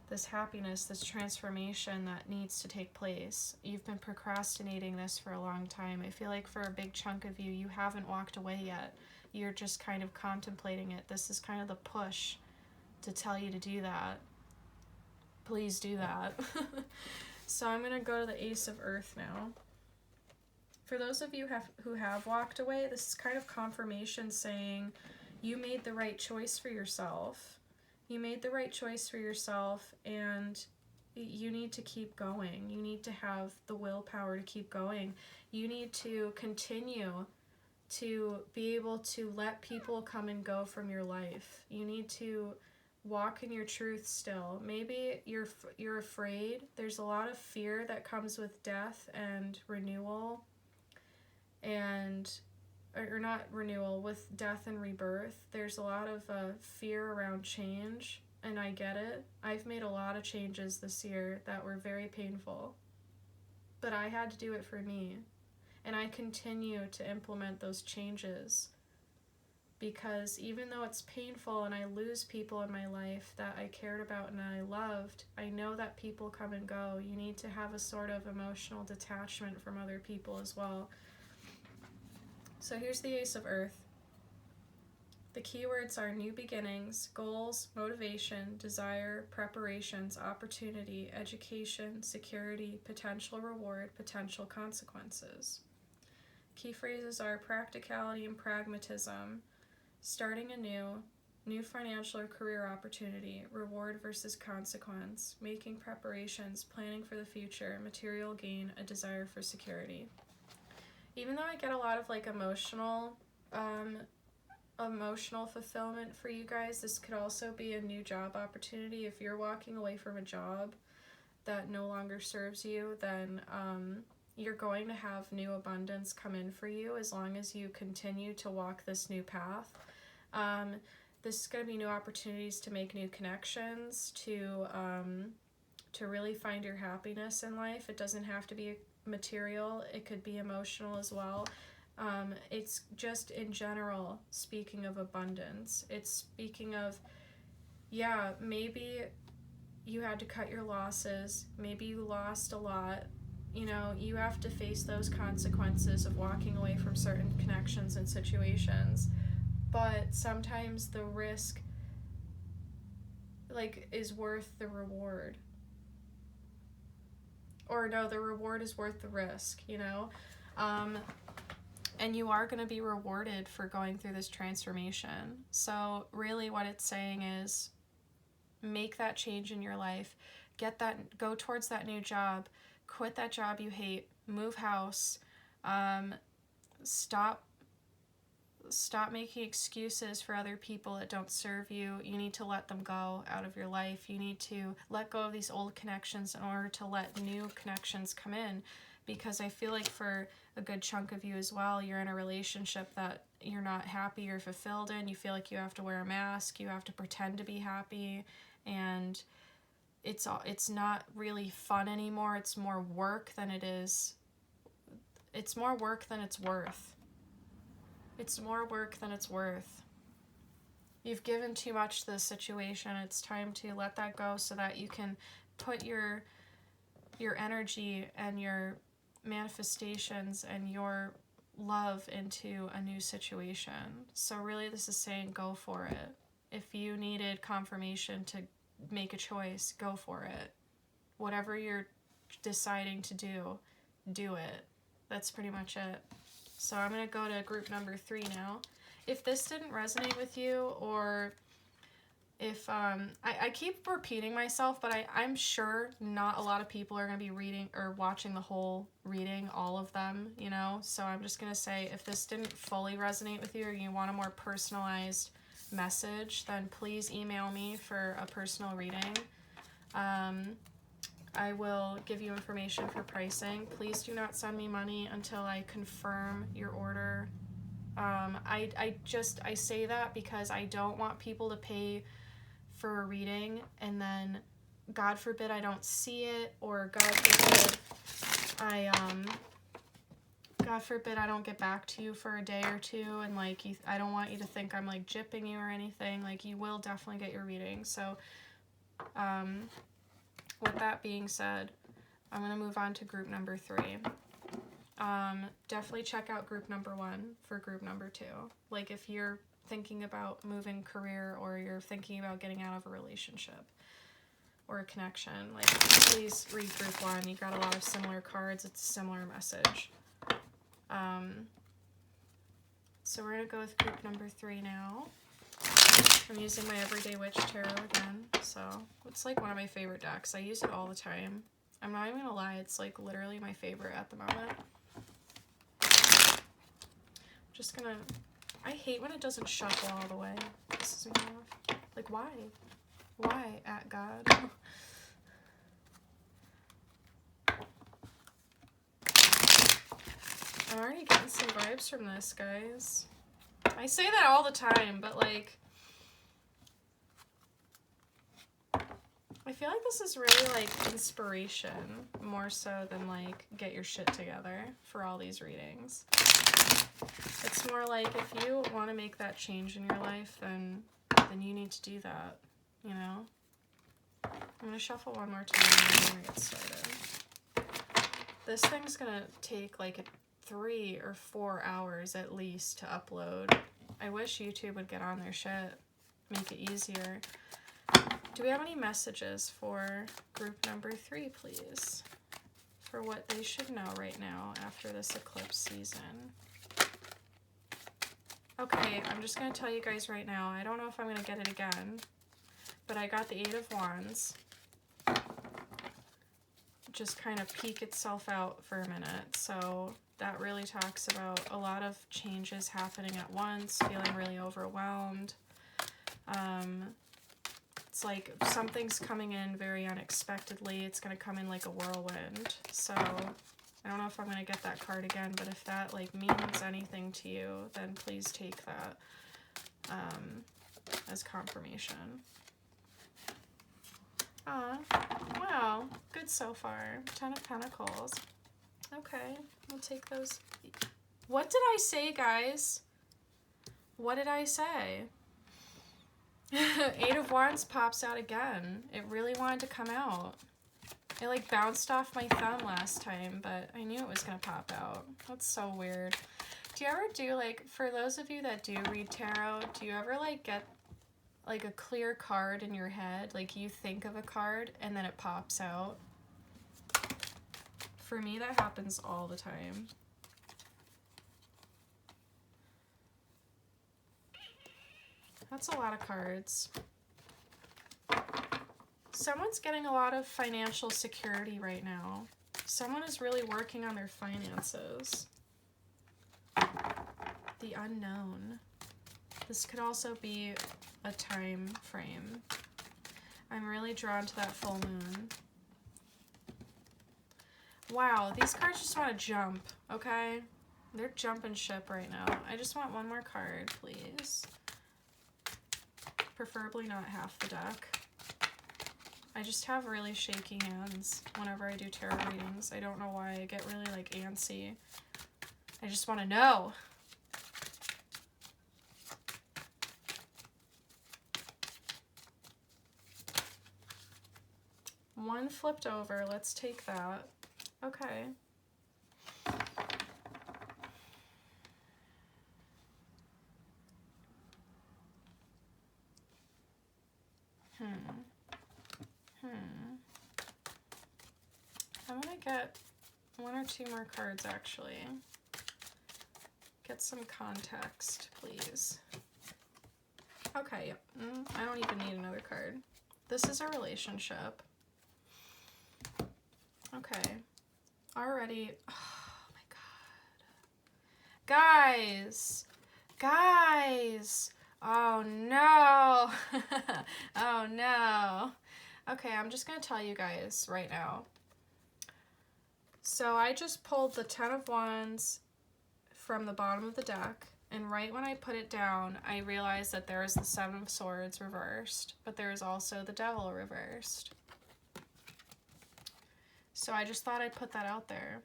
this happiness, this transformation that needs to take place. You've been procrastinating this for a long time. I feel like for a big chunk of you, you haven't walked away yet. You're just kind of contemplating it. This is kind of the push to tell you to do that. Please do that. So I'm going to go to the Ace of Earth now. For those of you who have walked away, this is kind of confirmation saying you made the right choice for yourself. You made the right choice for yourself, and you need to keep going. You need to have the willpower to keep going. You need to continue to be able to let people come and go from your life. You need to walk in your truth still. Maybe you're afraid. There's a lot of fear that comes with death and renewal, or not renewal, with death and rebirth. There's a lot of fear around change, and I get it. I've made a lot of changes this year that were very painful, but I had to do it for me. And I continue to implement those changes, because even though it's painful and I lose people in my life that I cared about and I loved, I know that people come and go. You need to have a sort of emotional detachment from other people as well. So here's the Ace of Earth. The keywords are new beginnings, goals, motivation, desire, preparations, opportunity, education, security, potential reward, potential consequences. Key phrases are practicality and pragmatism, starting anew, new financial or career opportunity, reward versus consequence, making preparations, planning for the future, material gain, a desire for security. Even though I get a lot of like emotional fulfillment for you guys, this could also be a new job opportunity. If you're walking away from a job that no longer serves you, then you're going to have new abundance come in for you as long as you continue to walk this new path. This is going to be new opportunities to make new connections, to really find your happiness in life. It doesn't have to be material. It could be emotional as well. It's just in general speaking of abundance. It's speaking of, yeah, maybe you had to cut your losses. Maybe you lost a lot. You know, you have to face those consequences of walking away from certain connections and situations. But sometimes the risk, like, is worth the reward. Or no, the reward is worth the risk, you know? And you are going to be rewarded for going through this transformation. So really what it's saying is make that change in your life. Go towards that new job. Quit that job you hate. Move house. Stop making excuses for other people that don't serve you. You need to let them go out of your life. You need to let go of these old connections in order to let new connections come in. Because I feel like for a good chunk of you as well, you're in a relationship that you're not happy or fulfilled in. You feel like you have to wear a mask. You have to pretend to be happy. And it's not really fun anymore. It's more work than it is. It's more work than it's worth. It's more work than it's worth. You've given too much to this situation. It's time to let that go so that you can put your energy and your manifestations and your love into a new situation. So really this is saying go for it. If you needed confirmation to make a choice, go for it. Whatever you're deciding to do, do it. That's pretty much it. So I'm going to go to group number 3 now. If this didn't resonate with you, or if I keep repeating myself, but I'm sure not a lot of people are going to be reading or watching the whole reading, all of them, you know? So I'm just going to say, if this didn't fully resonate with you, or you want a more personalized message, then please email me for a personal reading. I will give you information for pricing. Please do not send me money until I confirm your order. I say that because I don't want people to pay for a reading and then God forbid I don't see it, or God forbid I don't get back to you for a day or two, and like I don't want you to think I'm like gypping you or anything. Like, you will definitely get your reading. So with that being said, I'm going to move on to group number 3. Definitely check out group number 1 for group number 2. Like, if you're thinking about moving career, or you're thinking about getting out of a relationship or a connection, like, please read group 1. You got a lot of similar cards. It's a similar message. So we're going to go with group number 3 now. I'm using my Everyday Witch Tarot again, so it's like one of my favorite decks. I use it all the time. I'm not even gonna lie, it's like literally my favorite at the moment. Just gonna... I hate when it doesn't shuffle all the way. This is enough. Like, why? Why, at God? I'm already getting some vibes from this, guys. I say that all the time, but like... I feel like this is really like inspiration, more so than like get your shit together for all these readings. It's more like, if you want to make that change in your life, then you need to do that, you know? I'm going to shuffle one more time and then we're going to get started. This thing's going to take like 3 or 4 hours at least to upload. I wish YouTube would get on their shit, make it easier. Do we have any messages for group number 3, please? For what they should know right now after this eclipse season. Okay, I'm just going to tell you guys right now, I don't know if I'm going to get it again, but I got the 8 of Wands. Just kind of peek itself out for a minute. So that really talks about a lot of changes happening at once, feeling really overwhelmed. It's like something's coming in very unexpectedly. It's going to come in like a whirlwind. So I don't know if I'm going to get that card again, but if that like means anything to you, then please take that as confirmation. Wow, good so far. 10 of Pentacles. Okay, we'll take those. What did I say, guys? What did I say? 8 of Wands pops out again. It really wanted to come out. It like bounced off my thumb last time, but I knew it was gonna pop out. That's so weird. Do you ever do, like, for those of you that do read tarot, do you ever like get like a clear card in your head? Like, you think of a card and then it pops out? For me, that happens all the time. That's a lot of cards. Someone's getting a lot of financial security right now. Someone is really working on their finances. The unknown. This could also be a time frame. I'm really drawn to that full moon. Wow, these cards just want to jump, okay? They're jumping ship right now. I just want one more card, please. Preferably not half the deck. I just have really shaky hands whenever I do tarot readings. I don't know why. I get really like antsy. I just want to know. One flipped over. Let's take that. Okay. I'm gonna get 1 or 2 more cards, actually. Get some context, please. Okay, yep. I don't even need another card. This is a relationship. Okay. Already. Oh my god. Guys! Guys! Oh no! Oh no! Okay, I'm just going to tell you guys right now. So I just pulled the Ten of Wands from the bottom of the deck, and right when I put it down, I realized that there is the Seven of Swords reversed, but there is also the Devil reversed. So I just thought I'd put that out there.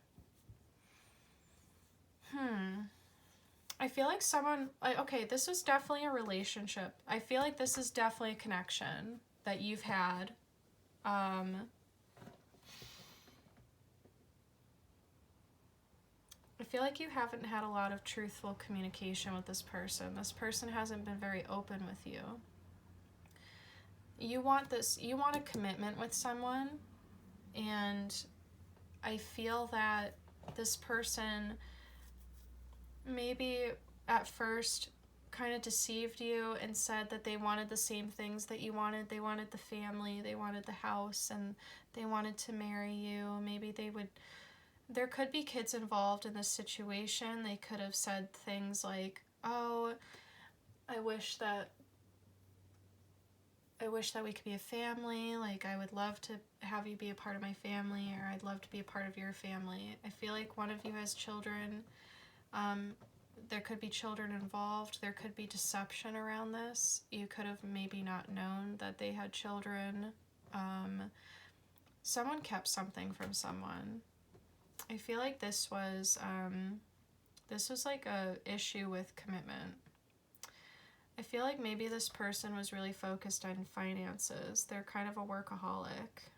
I feel like someone, okay, this was definitely a relationship. I feel like this is definitely a connection that you've had. I feel like you haven't had a lot of truthful communication with this person. This person hasn't been very open with you. You want a commitment with someone, and I feel that this person maybe at first kind of deceived you and said that they wanted the same things that you wanted. They wanted the family, they wanted the house, and they wanted to marry you. Maybe there could be kids involved in this situation. They could have said things like, oh, I wish that we could be a family. Like, I would love to have you be a part of my family, or I'd love to be a part of your family. I feel like one of you has children. There could be children involved. There could be deception around this. You could have maybe not known that they had children. Someone kept something from someone. I feel like this was like a issue with commitment. I feel like maybe this person was really focused on finances. They're kind of a workaholic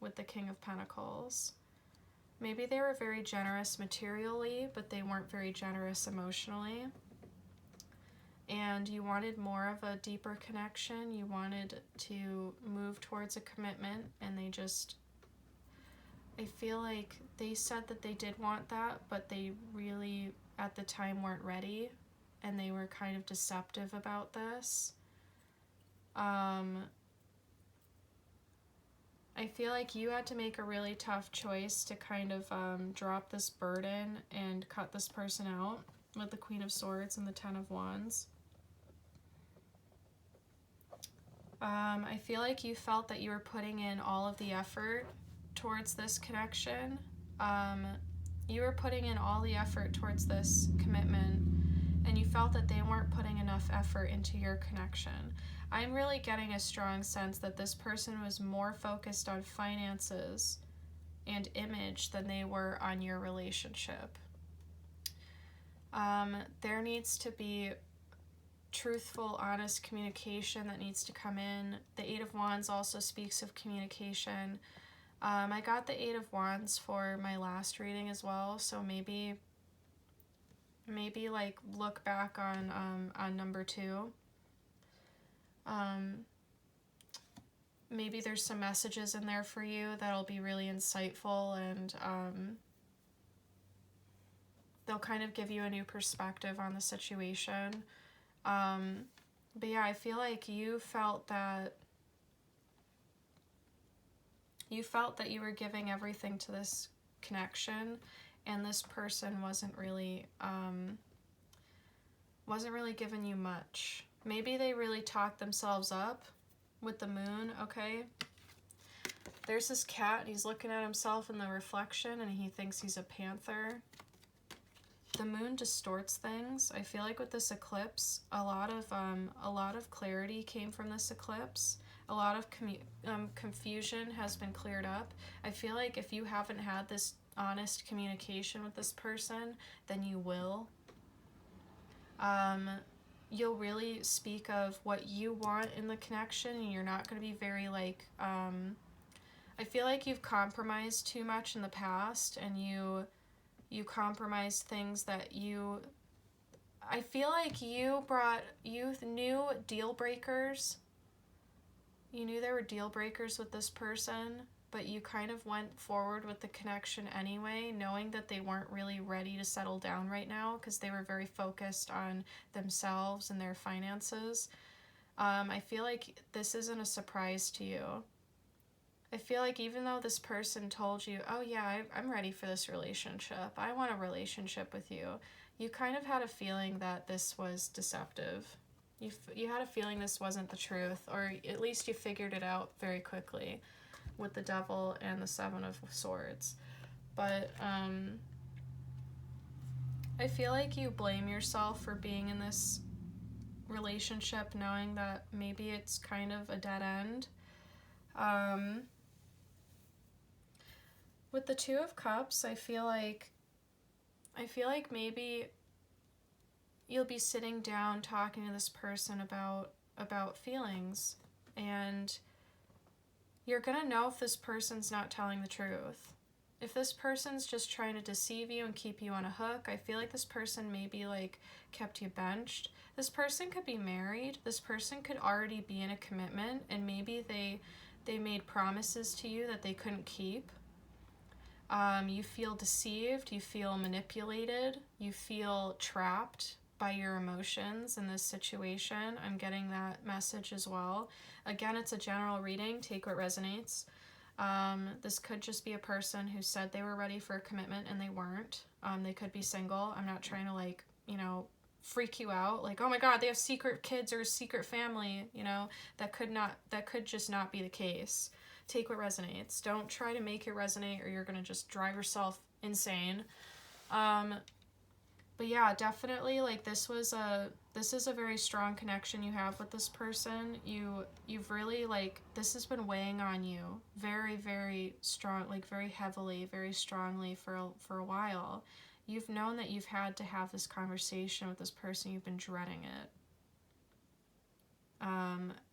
with the King of Pentacles. Maybe they were very generous materially, but they weren't very generous emotionally. And you wanted more of a deeper connection. You wanted to move towards a commitment, and I feel like they said that they did want that, but they really, at the time, weren't ready, and they were kind of deceptive about this. I feel like you had to make a really tough choice to kind of drop this burden and cut this person out with the Queen of Swords and the Ten of Wands. I feel like you felt that you were putting in all of the effort towards this connection. You were putting in all the effort towards this commitment, and you felt that they weren't putting enough effort into your connection. I'm really getting a strong sense that this person was more focused on finances and image than they were on your relationship. There needs to be truthful, honest communication that needs to come in. The Eight of Wands also speaks of communication. I got the Eight of Wands for my last reading as well, so maybe like look back on number 2. Maybe there's some messages in there for you that'll be really insightful, and they'll kind of give you a new perspective on the situation. But yeah, I feel like you felt that you were giving everything to this connection, and this person wasn't really giving you much. Maybe they really talked themselves up with the Moon, okay? There's this cat, he's looking at himself in the reflection, and he thinks he's a panther. The Moon distorts things. I feel like with this eclipse, a lot of clarity came from this eclipse. A lot of confusion has been cleared up. I feel like if you haven't had this honest communication with this person, then you will. You'll really speak of what you want in the connection, and you're not going to be very like, I feel like you've compromised too much in the past, and you compromised things that I feel like you knew deal breakers. You knew there were deal breakers with this person, but you kind of went forward with the connection anyway, knowing that they weren't really ready to settle down right now because they were very focused on themselves and their finances. I feel like this isn't a surprise to you. I feel like even though this person told you, oh yeah, I'm ready for this relationship, I want a relationship with you, you kind of had a feeling that this was deceptive. You had a feeling this wasn't the truth, or at least you figured it out very quickly with the Devil and the Seven of Swords. But I feel like you blame yourself for being in this relationship knowing that maybe it's kind of a dead end. With the Two of Cups, I feel like maybe you'll be sitting down talking to this person about feelings, and you're gonna know if this person's not telling the truth. If this person's just trying to deceive you and keep you on a hook, I feel like this person maybe like kept you benched. This person could be married. This person could already be in a commitment, and maybe they made promises to you that they couldn't keep. You feel deceived, you feel manipulated, you feel trapped by your emotions in this situation. I'm getting that message as well. Again, it's a general reading, take what resonates. This could just be a person who said they were ready for a commitment and they weren't. They could be single. I'm not trying to like, freak you out. Like, oh my God, they have secret kids or a secret family, that could just not be the case. Take what resonates. Don't try to make it resonate or you're going to just drive yourself insane. But yeah, definitely like this is a very strong connection you have with this person. You've really like, this has been weighing on you very, very strong, like very heavily, very strongly for a while. You've known that you've had to have this conversation with this person. You've been dreading it.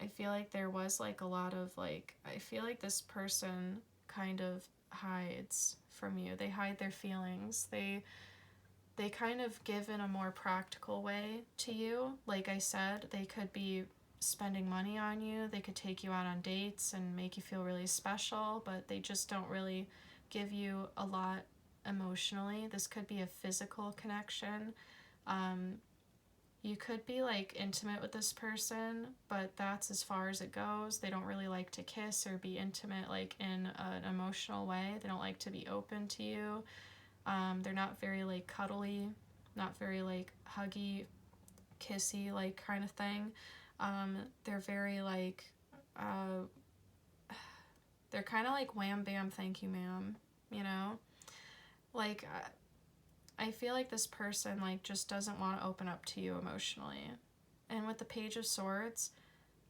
I feel like there was like a lot of like, I feel like this person kind of hides from you. They hide their feelings. They kind of give in a more practical way to you. Like I said, they could be spending money on you. They could take you out on dates and make you feel really special, but they just don't really give you a lot emotionally. This could be a physical connection. You could be like intimate with this person, but that's as far as it goes. They don't really like to kiss or be intimate like in an emotional way. They don't like to be open to you. They're not very like cuddly, not very like huggy, kissy like kind of thing. They're very like, they're kind of like wham bam thank you ma'am, like I feel like this person like just doesn't want to open up to you emotionally. And with the Page of Swords,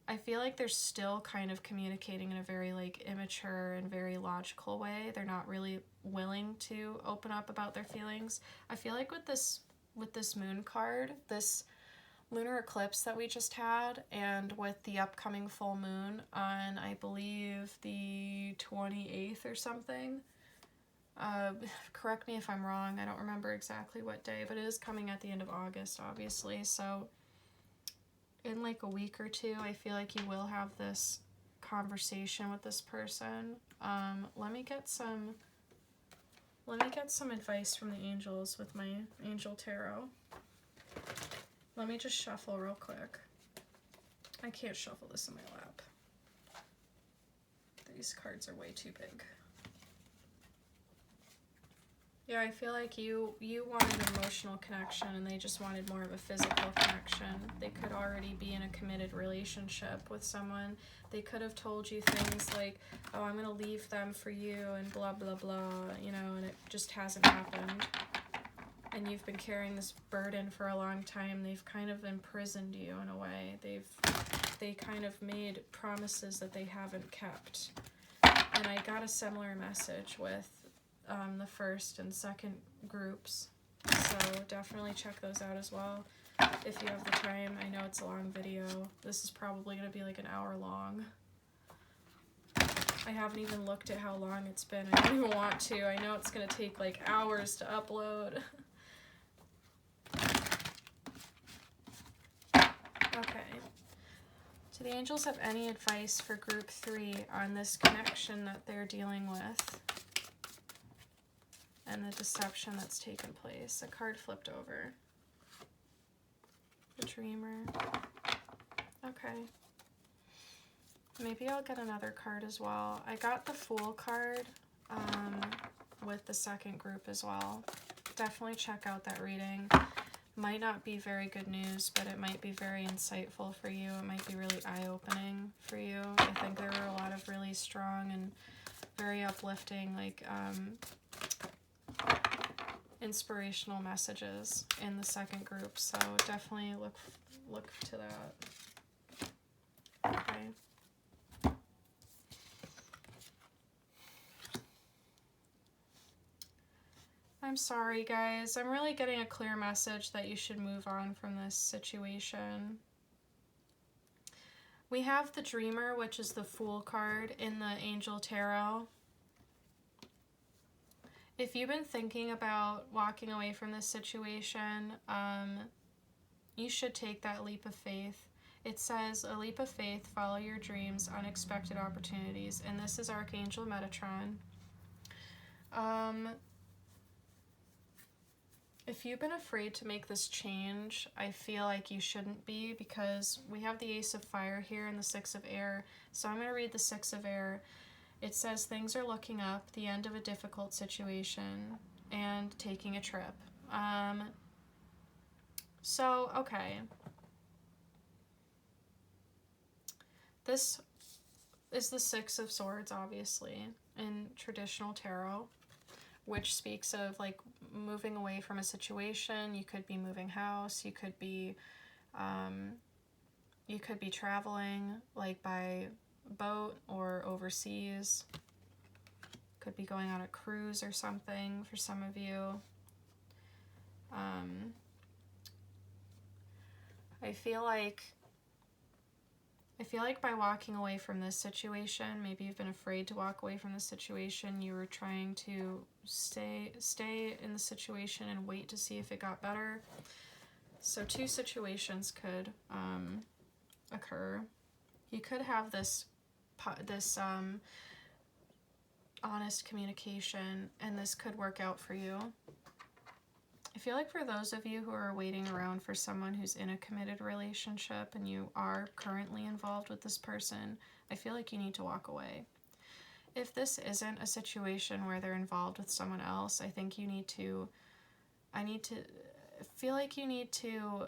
I feel like they're still kind of communicating in a very like immature and very logical way. They're not really willing to open up about their feelings. I feel like with this moon card, this lunar eclipse that we just had, and with the upcoming full moon on, I believe, the 28th or something. Correct me if I'm wrong. I don't remember exactly what day, but it is coming at the end of August, obviously. So in like a week or two, I feel like you will have this conversation with this person. Let me get some advice from the angels with my angel tarot. Let me just shuffle real quick. I can't shuffle this in my lap. These cards are way too big. Yeah, I feel like you wanted an emotional connection and they just wanted more of a physical connection. They could already be in a committed relationship with someone. They could have told you things like, oh, I'm going to leave them for you and blah, blah, blah, and it just hasn't happened. And you've been carrying this burden for a long time. They've kind of imprisoned you in a way. They kind of made promises that they haven't kept. And I got a similar message with the first and second groups, so definitely check those out as well if you have the time. I know it's a long video. This is probably going to be like an hour long. I haven't even looked at how long it's been. I don't even want to. I know it's going to take like hours to upload. Okay. Do the angels have any advice for group 3 on this connection that they're dealing with and the deception that's taken place? A card flipped over. The Dreamer. Okay. Maybe I'll get another card as well. I got the Fool card with the second group as well. Definitely check out that reading. Might not be very good news, but it might be very insightful for you. It might be really eye-opening for you. I think there were a lot of really strong and very uplifting, like, inspirational messages in the second group, so definitely look to that. Okay. I'm sorry, guys. I'm really getting a clear message that you should move on from this situation. We have the Dreamer, which is the Fool card in the Angel Tarot. If you've been thinking about walking away from this situation, you should take that leap of faith. It says, a leap of faith, follow your dreams, unexpected opportunities. And this is Archangel Metatron. If you've been afraid to make this change, I feel like you shouldn't be, because we have the Ace of Fire here and the Six of Air. So I'm going to read the Six of Air. It says, things are looking up, the end of a difficult situation, and taking a trip. So, okay. This is the Six of Swords, obviously, in traditional tarot, which speaks of, like, moving away from a situation. You could be moving house, you could be traveling, like, by boat or overseas. Could be going on a cruise or something for some of you. I feel like by walking away from this situation, maybe you've been afraid to walk away from the situation, you were trying to stay in the situation and wait to see if it got better. So two situations could occur. You could have this honest communication, and this could work out for you. I feel like for those of you who are waiting around for someone who's in a committed relationship and you are currently involved with this person, I feel like you need to walk away. If this isn't a situation where they're involved with someone else, I think you need to, feel like you need to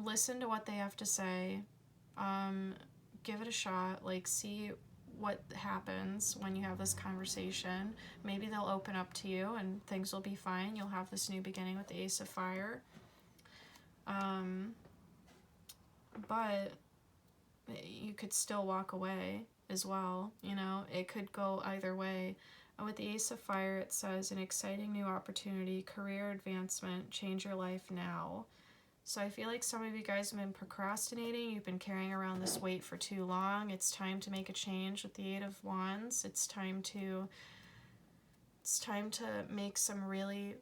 listen to what they have to say, give it a shot, like, see what happens when you have this conversation. Maybe they'll open up to you and things will be fine. You'll have this new beginning with the Ace of Fire. But you could still walk away as well, you know? It could go either way. With the Ace of Fire, it says, an exciting new opportunity, career advancement, change your life now. So I feel like some of you guys have been procrastinating. You've been carrying around this weight for too long. It's time to make a change with the Eight of Wands. It's time to make some really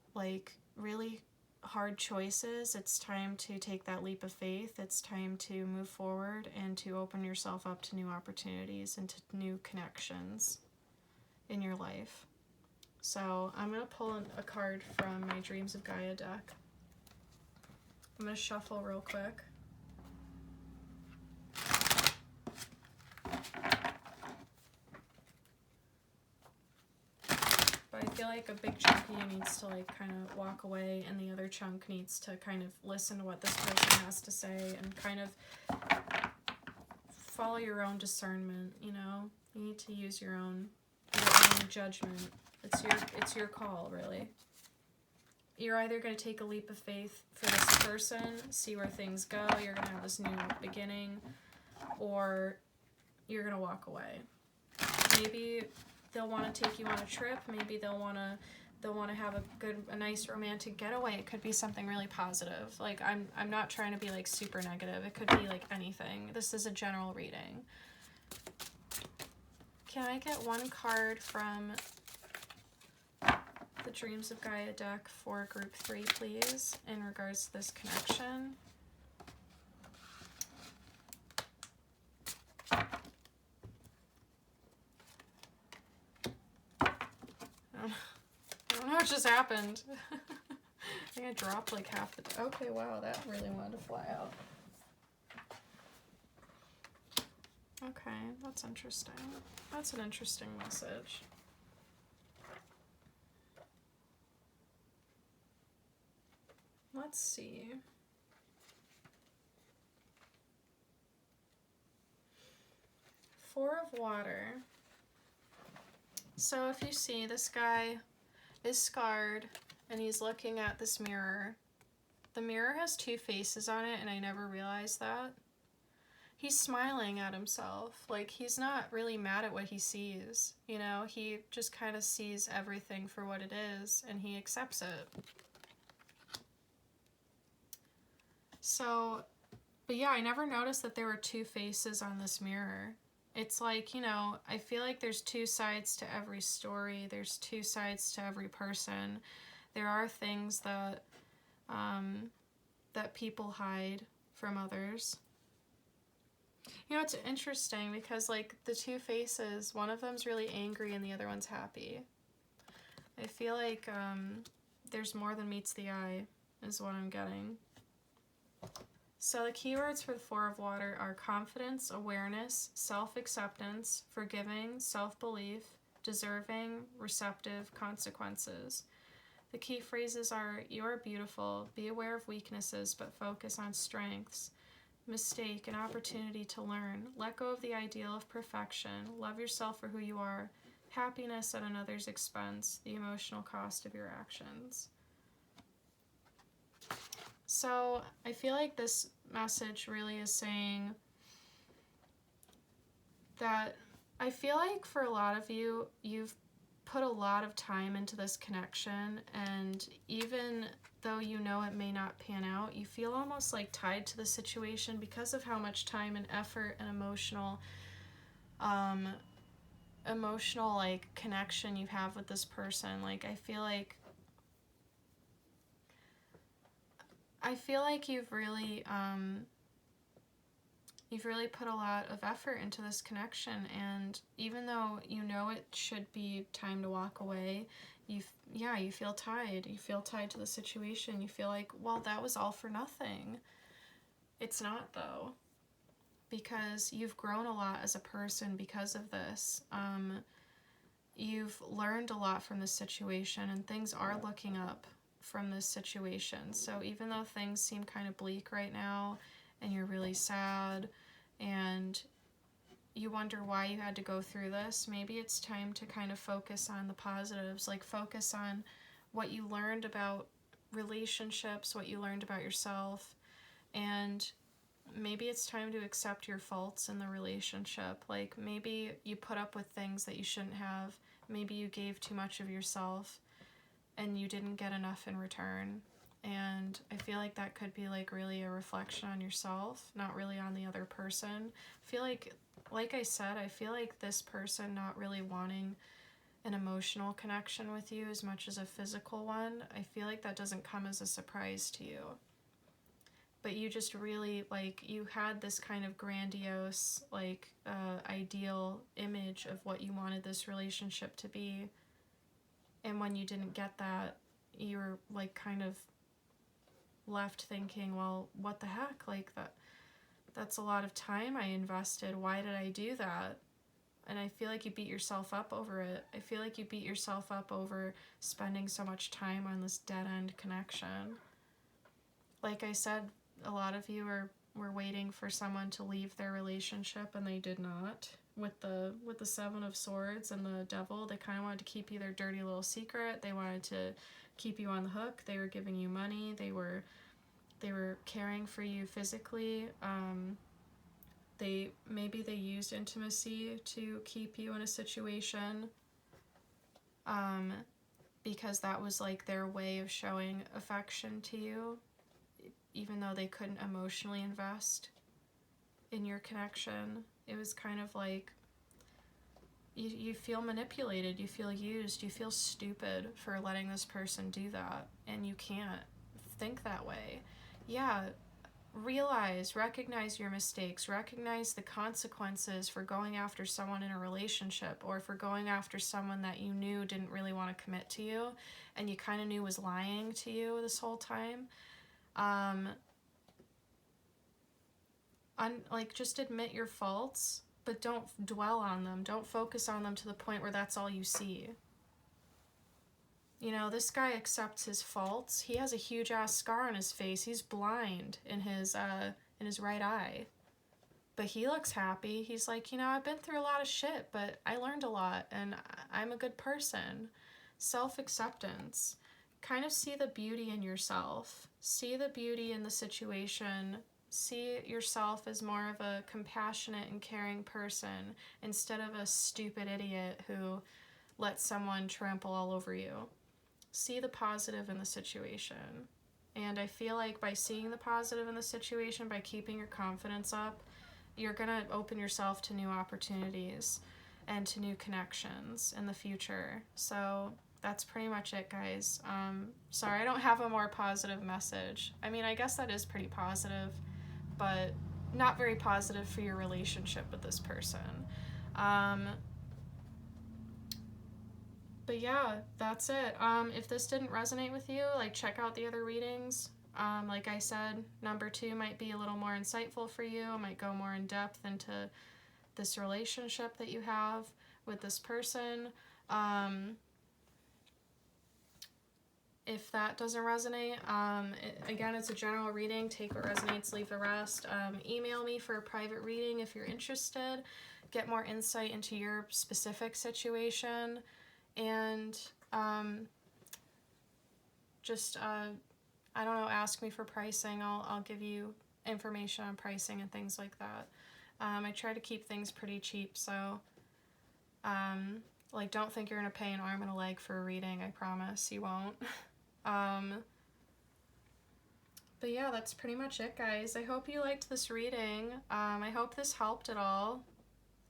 hard choices. It's time to take that leap of faith. It's time to move forward and to open yourself up to new opportunities and to new connections in your life. So I'm going to pull a card from my Dreams of Gaia deck. I'm going to shuffle real quick. But I feel like a big chunk of you needs to, like, kind of walk away, and the other chunk needs to kind of listen to what this person has to say and kind of follow your own discernment, you know? You need to use your own judgment. It's your call, really. You're either going to take a leap of faith for this person, see where things go, you're going to have this new beginning, or you're going to walk away. Maybe they'll want to take you on a trip, maybe they'll want to have a nice romantic getaway. It could be something really positive. Like, I'm not trying to be, like, super negative. It could be, like, anything. This is a general reading. Can I get one card from the Dreams of Gaia deck for group 3, please, in regards to this connection? I don't know what just happened. I think I dropped like half the... Okay, wow, that really wanted to fly out. Okay, that's interesting. That's an interesting message. Let's let's see. Four of Water. So if you see, this guy is scarred and he's looking at this mirror. The mirror has two faces on it, and I never realized that. He's smiling at himself. Like, he's not really mad at what he sees. You know, he just kind of sees everything for what it is, and he accepts it. So, but yeah, I never noticed that there were two faces on this mirror. It's like, you know, I feel like there's two sides to every story. There's two sides to every person. There are things that that people hide from others. You know, it's interesting because, like, the two faces, one of them's really angry and the other one's happy. I feel like there's more than meets the eye, is what I'm getting. So the keywords for the Four of Water are confidence, awareness, self-acceptance, forgiving, self-belief, deserving, receptive, consequences. The key phrases are, you are beautiful, be aware of weaknesses, but focus on strengths. Mistake, an opportunity to learn. Let go of the ideal of perfection. Love yourself for who you are. Happiness at another's expense, the emotional cost of your actions. So I feel like this message really is saying that I feel like for a lot of you, you've put a lot of time into this connection, and even though you know it may not pan out, you feel almost like tied to the situation because of how much time and effort and emotional like connection you have with this person. Like, I feel like you've really put a lot of effort into this connection, and even though you know it should be time to walk away, you feel tied. You feel tied to the situation. You feel like, well, that was all for nothing. It's not, though, because you've grown a lot as a person because of this. You've learned a lot from this situation, and things are looking up from this situation. So even though things seem kind of bleak right now, and you're really sad, and you wonder why you had to go through this, maybe it's time to kind of focus on the positives, like focus on what you learned about relationships, what you learned about yourself, and maybe it's time to accept your faults in the relationship. Like, maybe you put up with things that you shouldn't have, maybe you gave too much of yourself, and you didn't get enough in return. And I feel like that could be like really a reflection on yourself, not really on the other person. I feel like I said, I feel like this person not really wanting an emotional connection with you as much as a physical one, I feel like that doesn't come as a surprise to you. But you just really, like, you had this kind of grandiose, like, ideal image of what you wanted this relationship to be. And when you didn't get that, you were, like, kind of left thinking, well, what the heck? Like, that's a lot of time I invested. Why did I do that? And I feel like you beat yourself up over it. I feel like you beat yourself up over spending so much time on this dead-end connection. Like I said, a lot of you were waiting for someone to leave their relationship, and they did not. With the Seven of Swords and the Devil, they kind of wanted to keep you their dirty little secret. They wanted to keep you on the hook. They were giving you money. They were caring for you physically. Maybe they used intimacy to keep you in a situation, because that was like their way of showing affection to you, even though they couldn't emotionally invest in your connection. It was kind of like you feel manipulated, you feel used, you feel stupid for letting this person do that, and you can't think that way. Yeah, recognize your mistakes, recognize the consequences for going after someone in a relationship, or for going after someone that you knew didn't really want to commit to you, and you kind of knew was lying to you this whole time. Just admit your faults, but don't dwell on them. Don't focus on them to the point where that's all you see. You know, this guy accepts his faults. He has a huge ass scar on his face. He's blind in his right eye. But he looks happy. He's like, you know, I've been through a lot of shit, but I learned a lot and I'm a good person. Self-acceptance. Kind of see the beauty in yourself. See the beauty in the situation. See yourself as more of a compassionate and caring person instead of a stupid idiot who lets someone trample all over you. See the positive in the situation. And I feel like by seeing the positive in the situation, by keeping your confidence up, you're going to open yourself to new opportunities and to new connections in the future. So that's pretty much it, guys. Sorry, I don't have a more positive message. I mean, I guess that is pretty positive, but not very positive for your relationship with this person. But yeah, that's it. If this didn't resonate with you, like, check out the other readings. Like I said, number 2 might be a little more insightful for you. It might go more in depth into this relationship that you have with this person. If that doesn't resonate, again, it's a general reading. Take what resonates, leave the rest. Email me for a private reading if you're interested. Get more insight into your specific situation. And just, I don't know, ask me for pricing. I'll give you information on pricing and things like that. I try to keep things pretty cheap, so like, don't think you're gonna pay an arm and a leg for a reading. I promise you won't. But yeah, that's pretty much it, guys. I hope you liked this reading. I hope this helped at all.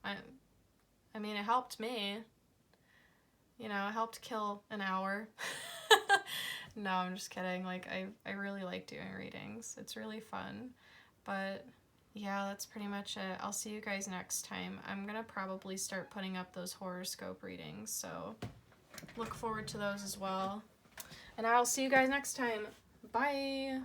I mean, it helped me. You know, it helped kill an hour. No, I'm just kidding. Like, I really like doing readings. It's really fun. But yeah, that's pretty much it. I'll see you guys next time. I'm gonna probably start putting up those horoscope readings, so look forward to those as well. And I'll see you guys next time. Bye!